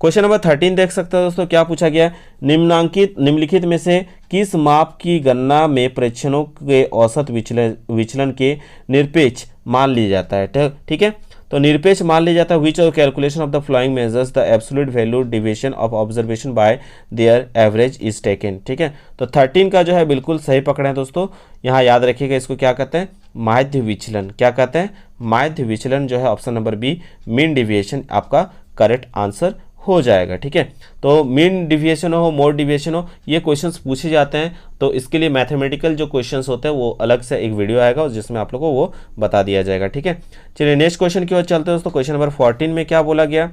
A: क्वेश्चन नंबर 13 देख सकते हो दोस्तों क्या पूछा गया, निम्नलिखित में से किस माप की गणना में प्रेक्षणों के औसत विचलन के निरपेक्ष मान लिया जाता है। ठीक है, तो निरपेक्ष मान लिया जाता है which of calculation of the flowing measures the absolute value deviation of observation bye there average is taken. ठीक है, तो 13 का जो है बिल्कुल सही पकड़े हैं दोस्तों। यहाँ याद रखिएगा इसको क्या कहते हैं, माध्य विचलन। क्या कहते हैं, माध्य विचलन जो है option number B mean deviation आपका करेक्ट आंसर हो जाएगा। ठीक है, तो मीन डिविएशन हो, मोड डिविएशन हो, ये क्वेश्चंस पूछे जाते हैं, तो इसके लिए मैथमेटिकल जो क्वेश्चंस होते हैं वो अलग से एक वीडियो आएगा जिसमें आप लोगों को वो बता दिया जाएगा। ठीक है, चलिए नेक्स्ट क्वेश्चन की ओर चलते हैं दोस्तों। क्वेश्चन नंबर 14 में क्या बोला गया,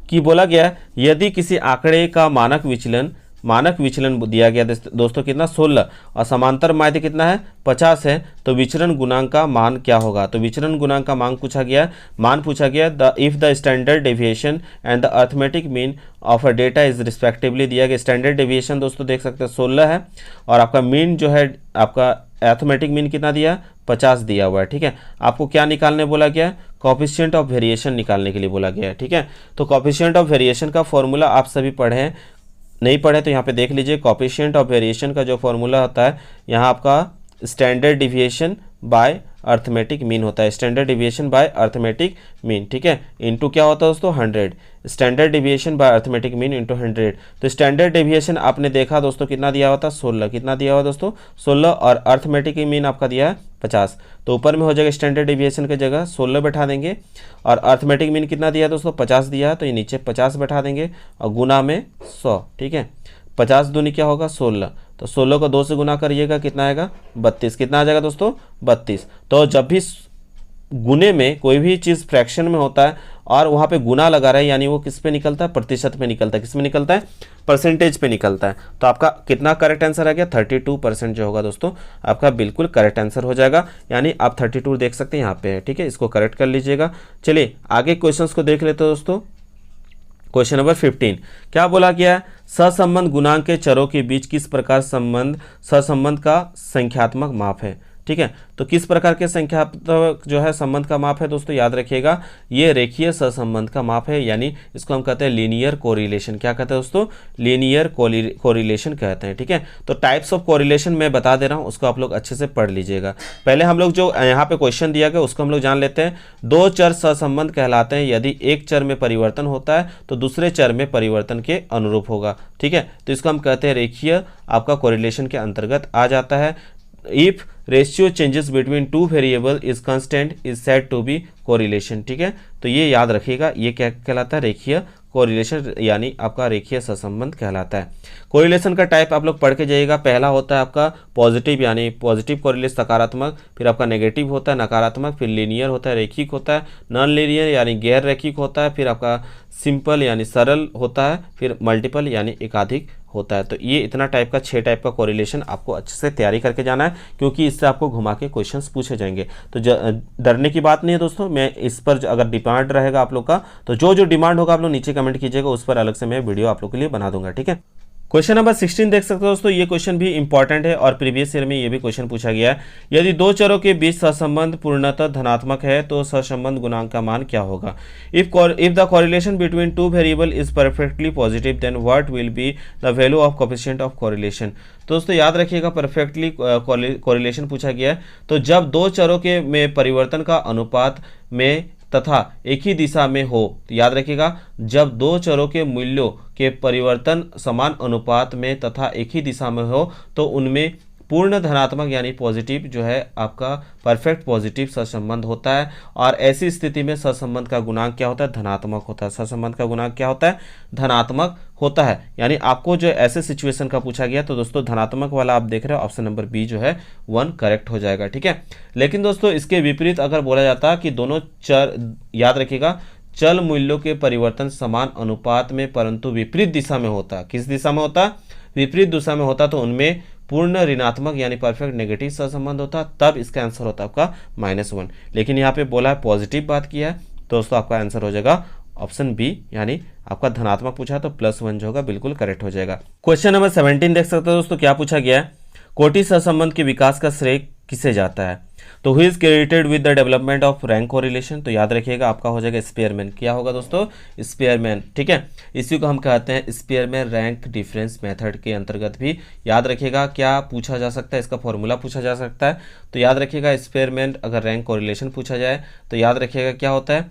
A: कि बोला गया यदि किसी आंकड़े का मानक विचलन दिया गया दोस्तों कितना 16 और समांतर माध्य कितना है 50 है, तो विचरण गुणांक का मान क्या होगा। तो विचरण गुणांक का मान पूछा गया if the standard deviation and the arithmetic mean of a data is respectively दिया गया। स्टैंडर्ड डेविएशन दोस्तों देख सकते हैं 16 है और आपका मीन जो है आपका अर्थमेटिक मीन कितना दिया 50 दिया हुआ है। ठीक है, आपको क्या निकालने बोला गया है, कोएफिशिएंट ऑफ वेरिएशन निकालने के लिए बोला गया है। ठीक है, तो कोएफिशिएंट ऑफ वेरिएशन का फॉर्मूला आप सभी पढ़े हैं, नहीं पढ़े तो यहाँ पे देख लीजिए। कोएफिशिएंट ऑफ वेरिएशन का जो फॉर्मूला होता है यहाँ आपका standard deviation by arithmetic mean होता है, standard deviation by arithmetic mean. ठीक है, इनटू क्या होता है दोस्तों 100, standard deviation by arithmetic mean into 100। तो स्टैंडर्ड डिविएशन आपने देखा दोस्तों कितना दिया हुआ था 16, कितना दिया हुआ दोस्तों 16 और अर्थमेटिक मीन आपका दिया है 50। तो ऊपर में हो जाएगा स्टैंडर्ड डिविएशन की जगह 16 बैठा देंगे और अर्थमेटिक मीन कितना दिया दोस्तों 50 दिया है, तो ये नीचे 50 बैठा देंगे और गुना में 100। ठीक है, 50 दूनी क्या होगा 16, तो 16 को 2 से गुना करिएगा कितना आएगा 32। कितना आ जाएगा दोस्तों 32। तो जब भी गुने में कोई भी चीज़ फ्रैक्शन में होता है और वहाँ पे गुना लगा रहा है यानी वो किस पे निकलता है, प्रतिशत पे निकलता है। किस में निकलता है, परसेंटेज पे निकलता है। तो आपका कितना करेक्ट आंसर आ गया 32% जो होगा दोस्तों आपका बिल्कुल करेक्ट आंसर हो जाएगा। यानी आप 32 देख सकते हैं यहाँ पे है। ठीक है, इसको करेक्ट कर लीजिएगा। चलिए आगे क्वेश्चंस को देख लेते हैं दोस्तों। क्वेश्चन नंबर 15 क्या बोला गया है, सहसंबंध गुणांक के चरों के बीच किस प्रकार सहसंबंध का संख्यात्मक माप है। ठीक है, तो किस प्रकार के संख्यात्मक जो है संबंध का माप है दोस्तों, याद रखिएगा ये रेखीय सहसंबंध का माप है, यानी इसको हम कहते हैं लीनियर कोरिलेशन। क्या कहते हैं दोस्तों, लीनियर कोरिलेशन कहते हैं। ठीक है, तो टाइप्स ऑफ कोरिलेशन मैं बता दे रहा हूँ, उसको आप लोग अच्छे से पढ़ लीजिएगा। पहले हम लोग जो यहाँ पे क्वेश्चन दिया गया उसको हम लोग जान लेते हैं। दो चर सहसंबंध कहलाते हैं यदि एक चर में परिवर्तन होता है तो दूसरे चर में परिवर्तन के अनुरूप होगा। ठीक है, तो इसको हम कहते हैं रेखीय आपका कोरिलेशन के अंतर्गत आ जाता है। If ratio changes between two variable is constant is said to be correlation. ठीक है, तो ये याद रखिएगा, ये क्या कहलाता है रेखीय कोरिलेशन, यानी आपका रेखीय सहसंबंध कहलाता है। कोरिलेशन का टाइप आप लोग पढ़ के जाइएगा। पहला होता है आपका पॉजिटिव यानी पॉजिटिव कोरिलेशन सकारात्मक, फिर आपका नेगेटिव होता है नकारात्मक, फिर लीनियर होता है रैखिक होता है, नॉन लीनियर यानी गैर रैखिक होता है, फिर आपका सिंपल यानी सरल होता है, फिर मल्टीपल यानी एकाधिक होता है। तो ये इतना टाइप का 6 टाइप का कोरिलेशन आपको अच्छे से तैयारी करके जाना है, क्योंकि इससे आपको घुमा के क्वेश्चंस पूछे जाएंगे। तो डरने की बात नहीं है दोस्तों, मैं इस पर अगर डिमांड रहेगा आप लोग का तो जो डिमांड होगा आप लोग नीचे कमेंट कीजिएगा, उस पर अलग से मैं वीडियो आप लोग के लिए बना दूंगा। ठीक है, क्वेश्चन नंबर 16 देख सकते हो दोस्तों, ये क्वेश्चन भी इंपॉर्टेंट है और प्रीवियस ईयर में ये भी क्वेश्चन पूछा गया है। यदि दो चरों के बीच सहसंबंध पूर्णतः धनात्मक है तो सहसंबंध गुणांक का मान क्या होगा। If the correlation between two variable is perfectly positive then what will be the value of coefficient of correlation. तो दोस्तों याद रखिएगा परफेक्टली कोरिलेशन पूछा गया है, तो जब दो चरों के में परिवर्तन का अनुपात में तथा एक ही दिशा में हो, तो याद रखिएगा जब दो चरों के मूल्यों के परिवर्तन समान अनुपात में तथा एक ही दिशा में हो तो उनमें पूर्ण धनात्मक यानी पॉजिटिव जो है आपका परफेक्ट पॉजिटिव सहसंबंध होता है। और ऐसी स्थिति में सहसंबंध का गुणांक क्या होता है, धनात्मक होता है। सहसंबंध का गुणांक क्या होता है, धनात्मक होता है। यानी आपको जो ऐसे सिचुएशन का पूछा गया तो दोस्तों धनात्मक वाला आप देख रहे हो, ऑप्शन नंबर बी जो है 1 करेक्ट हो जाएगा। ठीक है, लेकिन दोस्तों इसके विपरीत अगर बोला जाता कि दोनों चर, याद रखिएगा चल मूल्यों के परिवर्तन समान अनुपात में परंतु विपरीत दिशा में होता, किस दिशा में होता, विपरीत दिशा में होता, तो उनमें पूर्ण ऋणात्मक यानी परफेक्ट नेगेटिव सहसंबंध होता, तब इसका आंसर होता आपका -1। लेकिन यहाँ पे बोला है पॉजिटिव बात किया है, तो दोस्तों आपका आंसर हो जाएगा ऑप्शन बी, यानी आपका धनात्मक पूछा तो +1 जो होगा बिल्कुल करेक्ट हो जाएगा। क्वेश्चन नंबर 17 देख सकते हो दोस्तों, क्या पूछा गया है, कोटि सहसंबंध के विकास का श्रेय किसे जाता है। तो who is credited with the development of rank correlation. तो याद रखिएगा आपका हो जाएगा स्पेयरमैन। क्या होगा दोस्तों, स्पेयरमैन। ठीक है, इसी को हम कहते हैं स्पेयरमैन रैंक डिफरेंस मेथड के अंतर्गत भी याद रखिएगा क्या पूछा जा सकता है, इसका फॉर्मूला पूछा जा सकता है। तो याद रखिएगा स्पेयरमैन अगर रैंक कोरिलेशन पूछा जाए तो याद रखिएगा क्या होता है,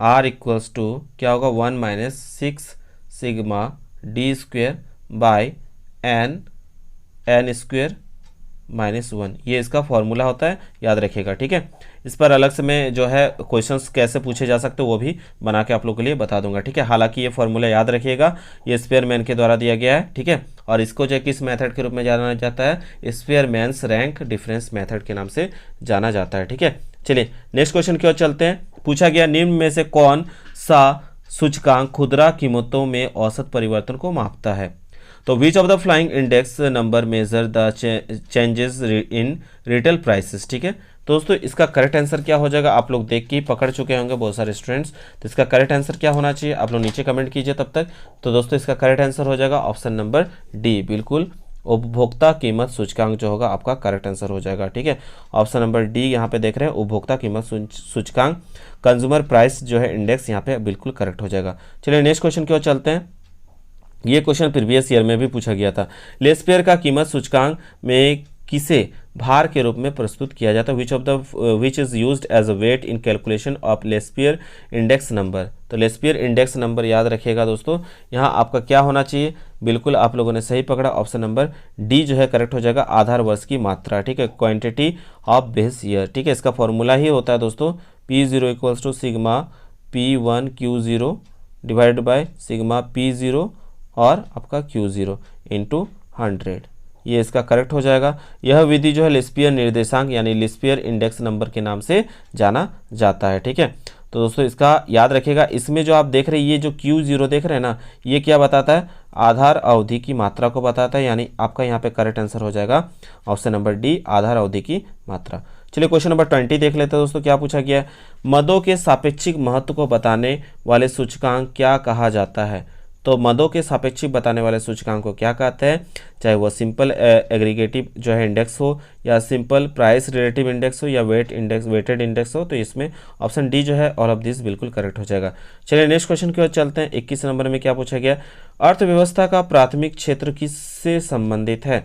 A: R इक्वल्स टू क्या होगा 1 - 6 sigma d² bye n square -1, ये इसका फॉर्मूला होता है, याद रखिएगा। ठीक है, इस पर अलग से मैं जो है क्वेश्चंस कैसे पूछे जा सकते हैं वो भी बना के आप लोगों के लिए बता दूंगा। ठीक है, हालांकि ये फॉर्मूला याद रखिएगा ये स्पेयरमैन के द्वारा दिया गया है। ठीक है, और इसको जो किस मेथड के रूप में जाना जाता है, स्पेयरमैन्स रैंक डिफरेंस मेथड के नाम से जाना जाता है। ठीक है, चलिए नेक्स्ट क्वेश्चन की ओर चलते हैं। पूछा गया निम्न में से कौन सा सूचकांक खुदरा कीमतों में औसत परिवर्तन को मापता है? तो which of the flying index number measure the changes in retail prices, ठीक है। तो दोस्तों इसका करेक्ट आंसर क्या हो जाएगा, आप लोग देख के ही पकड़ चुके होंगे बहुत सारे स्टूडेंट्स। तो इसका करेक्ट आंसर क्या होना चाहिए, आप लोग नीचे कमेंट कीजिए तब तक। तो दोस्तों इसका करेक्ट आंसर हो जाएगा ऑप्शन नंबर डी, बिल्कुल उपभोक्ता कीमत सूचकांक जो होगा आपका करेक्ट आंसर हो जाएगा, ठीक है। ऑप्शन नंबर डी यहाँ पे देख रहे हैं, उपभोक्ता कीमत सूचकांक, कंज्यूमर प्राइस जो है इंडेक्स यहाँ पे बिल्कुल करेक्ट हो जाएगा। चलिए नेक्स्ट क्वेश्चन की ओर चलते हैं। ये क्वेश्चन प्रीवियस ईयर में भी पूछा गया था। लेस्पियर का कीमत सूचकांक में किसे भार के रूप में प्रस्तुत किया जाता है? Which is used as a weight in calculation of Laspeyres index number. तो लेस्पियर इंडेक्स नंबर याद रखिएगा दोस्तों, यहाँ आपका क्या होना चाहिए, बिल्कुल आप लोगों ने सही पकड़ा, ऑप्शन नंबर डी जो है करेक्ट हो जाएगा, आधार वर्ष की मात्रा, ठीक है, क्वांटिटी ऑफ बेस ईयर, ठीक है। इसका फॉर्मूला ही होता है दोस्तों P0 equals to sigma P1Q0 divide by sigma P0 और आपका Q0 इंटू 100, ये इसका करेक्ट हो जाएगा। यह विधि जो है लेस्पियर निर्देशांक यानी लेस्पियर इंडेक्स नंबर के नाम से जाना जाता है, ठीक है। तो दोस्तों इसका याद रखिएगा, इसमें जो आप देख रहे हैं ये जो Q0 देख रहे हैं ना, ये क्या बताता है, आधार अवधि की मात्रा को बताता है, यानी आपका यहाँ पे करेक्ट आंसर हो जाएगा ऑप्शन नंबर डी, आधार अवधि की मात्रा। चलिए क्वेश्चन नंबर 20 देख लेते हैं दोस्तों, क्या पूछा गया है। मदों के सापेक्षिक महत्व को बताने वाले सूचकांक क्या कहा जाता है? तो मदों के सापेक्षिक बताने वाले सूचकांक को क्या कहते हैं, चाहे वो सिंपल एग्रीगेटिव जो है इंडेक्स हो, या सिंपल प्राइस रिलेटिव इंडेक्स हो, या वेटेड इंडेक्स हो। तो इसमें ऑप्शन डी जो है ऑल ऑफ दिस बिल्कुल करेक्ट हो जाएगा। चलिए नेक्स्ट क्वेश्चन की ओर चलते हैं। 21 नंबर में क्या पूछा गया, अर्थव्यवस्था का प्राथमिक क्षेत्र किससे संबंधित है?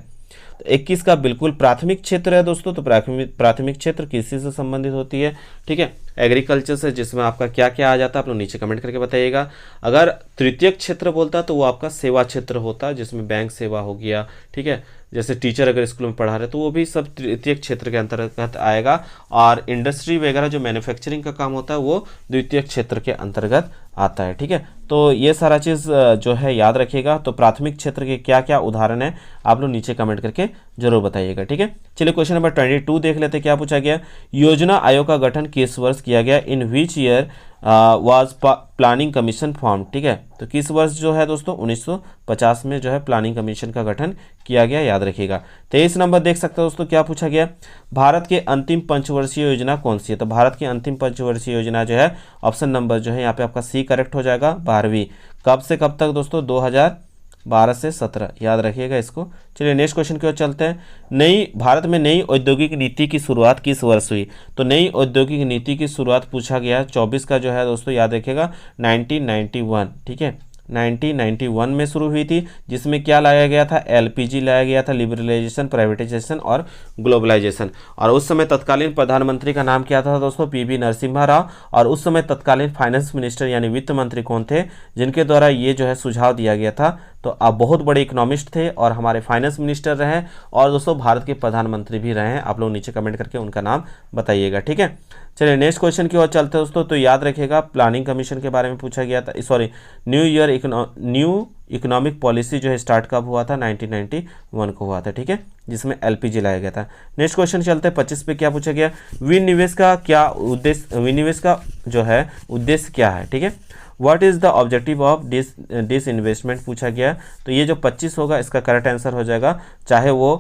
A: तो 21 का बिल्कुल प्राथमिक क्षेत्र है दोस्तों। तो प्राथमिक क्षेत्र किसी से संबंधित होती है, ठीक है, एग्रीकल्चर से, जिसमें आपका क्या क्या आ जाता है आप लोग नीचे कमेंट करके बताइएगा। अगर तृतीयक क्षेत्र बोलता है तो वो आपका सेवा क्षेत्र होता है, जिसमें बैंक सेवा हो गया, ठीक है, जैसे टीचर अगर स्कूल में पढ़ा रहे तो वो भी सब तृतीयक क्षेत्र के अंतर्गत आएगा। और इंडस्ट्री वगैरह जो मैन्युफैक्चरिंग का काम होता है वो द्वितीयक क्षेत्र के अंतर्गत आता है, ठीक है। तो ये सारा चीज़ जो है याद रखिएगा। तो प्राथमिक क्षेत्र के क्या क्या उदाहरण है आप लोग नीचे कमेंट करके जरूर बताइएगा, ठीक है। चलिए क्वेश्चन नंबर 22 देख लेते हैं, क्या पूछा गया, योजना आयोग का गठन किस वर्ष किया गया, in which year was planning commission form, ठीक है। तो किस वर्ष जो है दोस्तों 1950 में जो है प्लानिंग कमीशन का गठन किया गया, याद रखिएगा। 23 नंबर देख सकते हो दोस्तों, क्या पूछा गया, भारत के अंतिम पंचवर्षीय योजना कौन सी है? तो भारत की अंतिम पंचवर्षीय योजना जो है ऑप्शन नंबर जो है यहाँ पे आपका सी करेक्ट हो जाएगा, 12वीं। कब से कब तक दोस्तों, 2012 से 17, याद रखिएगा इसको। चलिए नेक्स्ट क्वेश्चन की ओर चलते हैं। भारत में नई औद्योगिक नीति की शुरुआत किस वर्ष हुई? तो नई औद्योगिक नीति की शुरुआत पूछा गया है 24 का जो है दोस्तों, याद रखिएगा 1991, ठीक है, 1991 में शुरू हुई थी, जिसमें क्या लाया गया था, एलपीजी लाया गया था, लिबरलाइजेशन, प्राइवेटाइजेशन और ग्लोबलाइजेशन। और उस समय तत्कालीन प्रधानमंत्री का नाम क्या था दोस्तों, पीवी नरसिम्हा राव। और उस समय तत्कालीन फाइनेंस मिनिस्टर यानी वित्त मंत्री कौन थे, जिनके द्वारा ये जो है सुझाव दिया गया था? तो आप बहुत बड़े इकोनॉमिस्ट थे और हमारे फाइनेंस मिनिस्टर रहे, और दोस्तों भारत के प्रधानमंत्री भी रहे हैं। आप लोग नीचे कमेंट करके उनका नाम बताइएगा, ठीक है। चलिए नेक्स्ट क्वेश्चन की ओर चलते हैं दोस्तों। तो याद रखिएगा प्लानिंग कमीशन के बारे में पूछा गया था, सॉरी, न्यू इकोनॉमिक पॉलिसी जो है स्टार्ट कब हुआ था, 1991 को हुआ था, ठीक है, जिसमें एलपीजी लाया गया था। नेक्स्ट क्वेश्चन चलते हैं 25 पे, क्या पूछा गया, विनिवेश का क्या उद्देश्य, विनिवेश का जो है उद्देश्य क्या है, ठीक है, what is the objective of this investment पूछा गया। तो ये जो 25 होगा इसका करेक्ट आंसर हो जाएगा, चाहे वो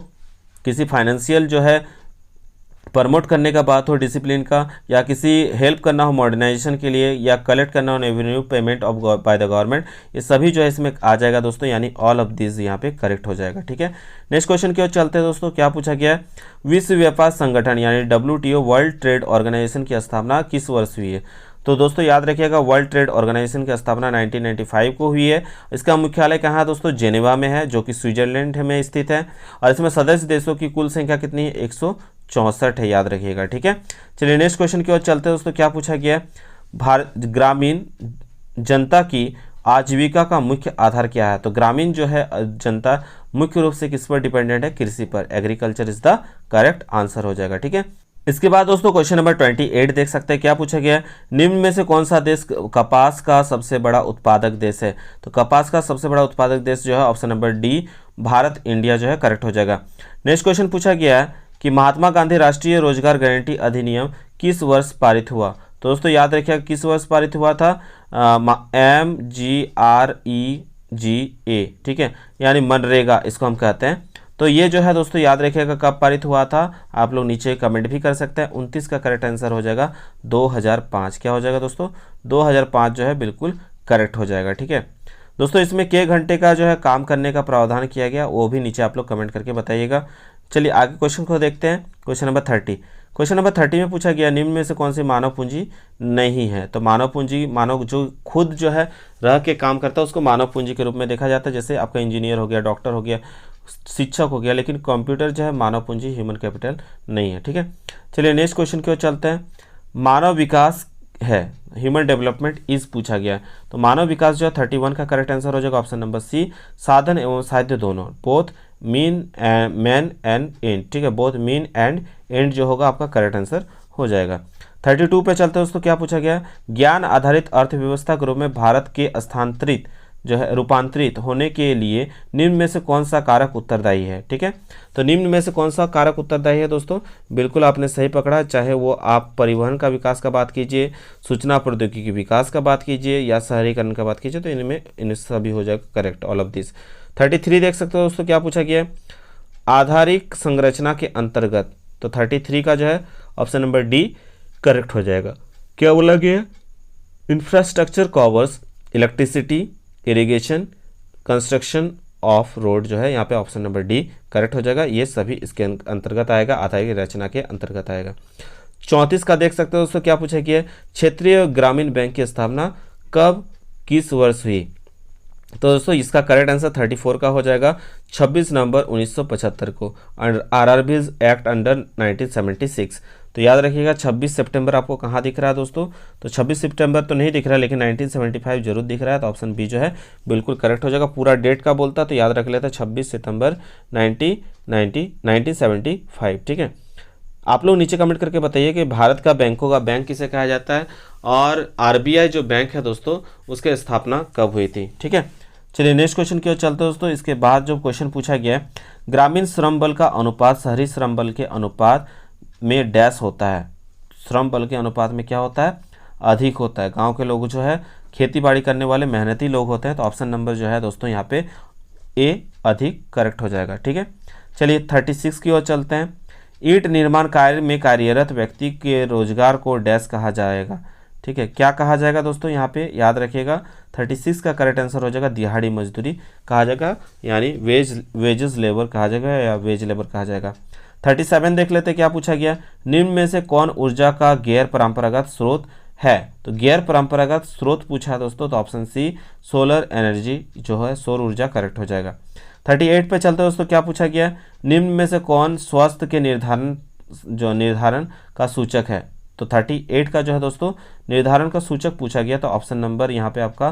A: किसी फाइनेंशियल जो है प्रमोट करने का बात हो डिसिप्लिन का, या किसी हेल्प करना हो मॉडर्नाइजेशन के लिए, या कलेक्ट करना हो revenue payment of by the government, ये सभी जो है इसमें आ जाएगा दोस्तों, यानी ऑल ऑफ दिस यहाँ पे करेक्ट हो जाएगा, ठीक है। नेक्स्ट क्वेश्चन की ओर चलते हैं दोस्तों, क्या पूछा गया, विश्व व्यापार संगठन यानी WTO वर्ल्ड ट्रेड ऑर्गेनाइजेशन की स्थापना किस वर्ष हुई है? तो दोस्तों याद रखिएगा वर्ल्ड ट्रेड ऑर्गेनाइजेशन की स्थापना 1995 को हुई है। इसका मुख्यालय कहाँ है दोस्तों, जेनेवा में है, जो कि स्विट्जरलैंड में स्थित है। और इसमें सदस्य देशों की कुल संख्या कितनी है, 164 है, याद रखिएगा, ठीक है। चलिए नेक्स्ट क्वेश्चन की ओर चलते हैं दोस्तों, क्या पूछा गया, भारत ग्रामीण जनता की आजीविका का मुख्य आधार क्या है? तो ग्रामीण जो है जनता मुख्य रूप से किस पर डिपेंडेंट है, कृषि पर, agriculture is the correct answer हो जाएगा, ठीक है। इसके बाद दोस्तों क्वेश्चन नंबर 28 देख सकते हैं, क्या पूछा गया, निम्न में से कौन सा देश कपास का सबसे बड़ा उत्पादक देश है? तो कपास का सबसे बड़ा उत्पादक देश जो है option number D, Bharat, India जो है करेक्ट हो जाएगा। नेक्स्ट क्वेश्चन पूछा गया है कि महात्मा गांधी राष्ट्रीय रोजगार गारंटी अधिनियम किस वर्ष पारित हुआ? तो दोस्तों याद रखिएगा किस वर्ष पारित हुआ था, MGREGA, ठीक है, यानी मनरेगा इसको हम कहते हैं। तो ये जो है दोस्तों याद रखिएगा कब पारित हुआ था, आप लोग नीचे कमेंट भी कर सकते हैं। 29 का करेक्ट आंसर हो जाएगा 2005। क्या हो जाएगा दोस्तों, 2005 जो है बिल्कुल करेक्ट हो जाएगा। ठीक है दोस्तों, इसमें के घंटे का जो है काम करने का प्रावधान किया गया वो भी नीचे आप लोग कमेंट करके बताइएगा। चलिए आगे क्वेश्चन को देखते हैं। Question number 30। क्वेश्चन नंबर 30 में पूछा गया निम्न में से कौन सी मानव पूंजी नहीं है। तो मानव पूंजी, मानव जो खुद जो है रह के काम करता है उसको मानव पूंजी के रूप में देखा जाता है। जैसे आपका इंजीनियर हो गया, डॉक्टर हो गया, शिक्षक हो गया, लेकिन कंप्यूटर जो है मानव पूंजी, ह्यूमन कैपिटल नहीं है। ठीक है, चलिए नेक्स्ट क्वेश्चन की ओर चलते हैं। मानव विकास है, ह्यूमन डेवलपमेंट इज पूछा गया। तो मानव विकास जो है 31 का करेक्ट आंसर हो जाएगा ऑप्शन नंबर सी, साधन एवं साध्य दोनों, both mean man and and. ठीक है, बोथ मीन एंड एंड जो होगा आपका करेक्ट आंसर हो जाएगा। 32 पे चलते हैं दोस्तों, क्या पूछा गया, ज्ञान आधारित अर्थव्यवस्था के रूप में भारत के स्थानांतरित जो है रूपांतरित होने के लिए निम्न में से कौन सा कारक उत्तरदायी है। ठीक है, तो निम्न में से कौन सा कारक उत्तरदायी है दोस्तों, बिल्कुल आपने सही पकड़ा। चाहे वो आप परिवहन का विकास का बात कीजिए, सूचना प्रौद्योगिकी विकास का बात कीजिए या शहरीकरण का बात कीजिए, तो इनमें सभी हो जाएगा करेक्ट, ऑल ऑफ दिस। 33 देख सकते हो दोस्तों, क्या पूछा गया है, आधारिक संरचना के अंतर्गत। तो 33 का जो है ऑप्शन नंबर डी करेक्ट हो जाएगा। क्या बोला गया, infrastructure covers electricity, irrigation, construction of road जो है यहाँ पे ऑप्शन नंबर डी करेक्ट हो जाएगा। ये सभी इसके अंतर्गत आएगा, आधारिक रचना के अंतर्गत आएगा। 34 का देख सकते हो दोस्तों, क्या पूछा गया है, क्षेत्रीय ग्रामीण बैंक की स्थापना कब किस वर्ष हुई। तो दोस्तों इसका करेक्ट आंसर 34 का हो जाएगा 26 नवंबर 1975 को, आरआरबीज एक्ट अंडर 1976। तो याद रखिएगा 26 सितंबर आपको कहाँ दिख रहा है दोस्तों, तो 26 सितंबर तो नहीं दिख रहा है, लेकिन 1975 जरूर दिख रहा है। तो ऑप्शन बी जो है बिल्कुल करेक्ट हो जाएगा। पूरा डेट का बोलता तो याद रख लेता 26 सितंबर 1975। ठीक है, आप लोग नीचे कमेंट करके बताइए कि भारत का बैंकों का बैंक किसे कहा जाता है और आरबीआई जो बैंक है दोस्तों उसकी स्थापना कब हुई थी। ठीक है, चलिए नेक्स्ट क्वेश्चन की ओर चलते हैं दोस्तों। इसके बाद जो क्वेश्चन पूछा गया है, ग्रामीण श्रम बल का अनुपात शहरी श्रम बल के अनुपात में डैश होता है। श्रम बल के अनुपात में क्या होता है, अधिक होता है। गांव के लोग जो है खेती बाड़ी करने वाले मेहनती लोग होते हैं। तो ऑप्शन नंबर जो है दोस्तों यहाँ पे ए अधिक करेक्ट हो जाएगा। ठीक है, चलिए 36 की ओर चलते हैं। ईंट निर्माण कार्य में कार्यरत व्यक्ति के रोजगार को डैश कहा जाएगा। ठीक है, क्या कहा जाएगा दोस्तों, यहाँ पे याद रखिएगा 36 का करेक्ट आंसर हो जाएगा दिहाड़ी मजदूरी कहा जाएगा, यानी वेजेस लेबर कहा जाएगा या वेज लेबर कहा जाएगा। 37 देख लेते क्या पूछा गया, निम्न में से कौन ऊर्जा का गैर परंपरागत स्रोत है। तो गैर परंपरागत स्रोत पूछा है दोस्तों, तो ऑप्शन सी सोलर एनर्जी जो है सौर ऊर्जा करेक्ट हो जाएगा। 38 पे चलते दोस्तों, क्या पूछा गया, निम्न में से कौन स्वास्थ्य के निर्धारण का सूचक है। तो 38 का जो है दोस्तों निर्धारण का सूचक पूछा गया। तो ऑप्शन नंबर यहाँ पे आपका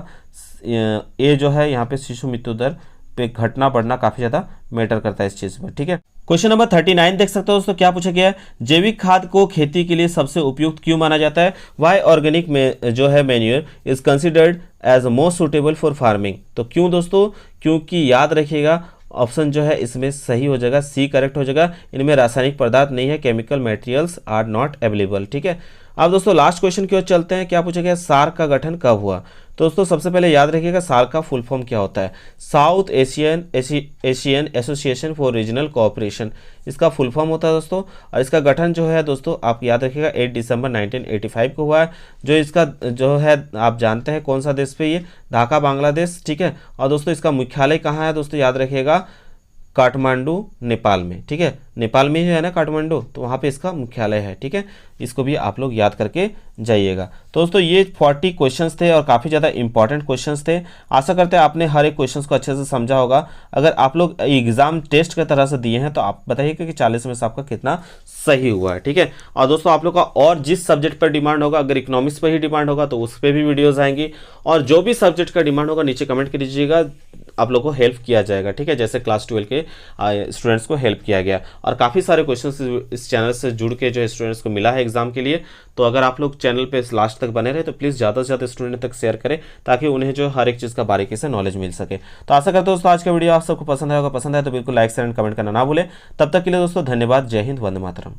A: ए जो है, यहाँ पे शिशु मृत्यु दर पे घटना बढ़ना काफी ज्यादा मैटर करता है इस चीज पर। ठीक है, क्वेश्चन नंबर 39 देख सकते हो दोस्तों, क्या पूछा गया है, जैविक खाद को खेती के लिए सबसे उपयुक्त क्यों माना जाता है। वाई ऑर्गेनिक में जो है manure is considered as most suitable for farming. तो क्यों दोस्तों, क्योंकि याद रखिएगा ऑप्शन जो है इसमें सही हो जाएगा, सी करेक्ट हो जाएगा। इनमें रासायनिक पदार्थ नहीं है, chemical materials are not available. ठीक है, अब दोस्तों लास्ट क्वेश्चन की ओर चलते हैं। क्या पूछा गया, सार्क का गठन कब हुआ। तो दोस्तों सबसे पहले याद रखिएगा सार्क का फुल फॉर्म क्या होता है, south Asian association for regional cooperation, इसका फुल फॉर्म होता है दोस्तों। और इसका गठन जो है दोस्तों आप याद रखिएगा 8 दिसंबर 1985 को हुआ है। जो इसका जो है आप जानते हैं कौन सा देश पे, ये ढाका बांग्लादेश। ठीक है, और दोस्तों इसका मुख्यालय कहाँ है दोस्तों, याद रखिएगा काठमांडू नेपाल में। ठीक है, नेपाल में ही है ना काठमांडू, तो वहाँ पे इसका मुख्यालय है। ठीक है, इसको भी आप लोग याद करके जाइएगा। तो दोस्तों ये 40 क्वेश्चंस थे और काफ़ी ज़्यादा इंपॉर्टेंट क्वेश्चंस थे। आशा करते हैं आपने हर एक क्वेश्चंस को अच्छे से समझा होगा। अगर आप लोग एग्जाम टेस्ट की तरह से दिए हैं तो आप बताइएगा कि 40 में से आपका कितना सही हुआ है। ठीक है, और दोस्तों आप लोग का और जिस सब्जेक्ट पर डिमांड होगा, अगर इकोनॉमिक्स पर ही डिमांड होगा तो उस पर भी वीडियोज़ आएंगी, और जो भी सब्जेक्ट का डिमांड होगा नीचे कमेंट कीजिएगा, आप लोग को हेल्प किया जाएगा। ठीक है, जैसे क्लास 12 के स्टूडेंट्स को हेल्प किया गया, और काफ़ी सारे क्वेश्चंस इस चैनल से जुड़ के जो स्टूडेंट्स को मिला है एग्जाम के लिए। तो अगर आप लोग चैनल पे लास्ट तक बने रहे तो प्लीज़ ज़्यादा से ज़्यादा स्टूडेंट तक शेयर करें, ताकि उन्हें जो हर एक चीज़ का बारीकी से नॉलेज मिल सके। तो आशा करते हो दोस्तों आज का वीडियो आप सबको पसंद आएगा। पसंद आए तो बिल्कुल लाइक शेयर एंड कमेंट करना ना भूलें। तब तक के लिए दोस्तों धन्यवाद। जय हिंद, वंदे मातरम।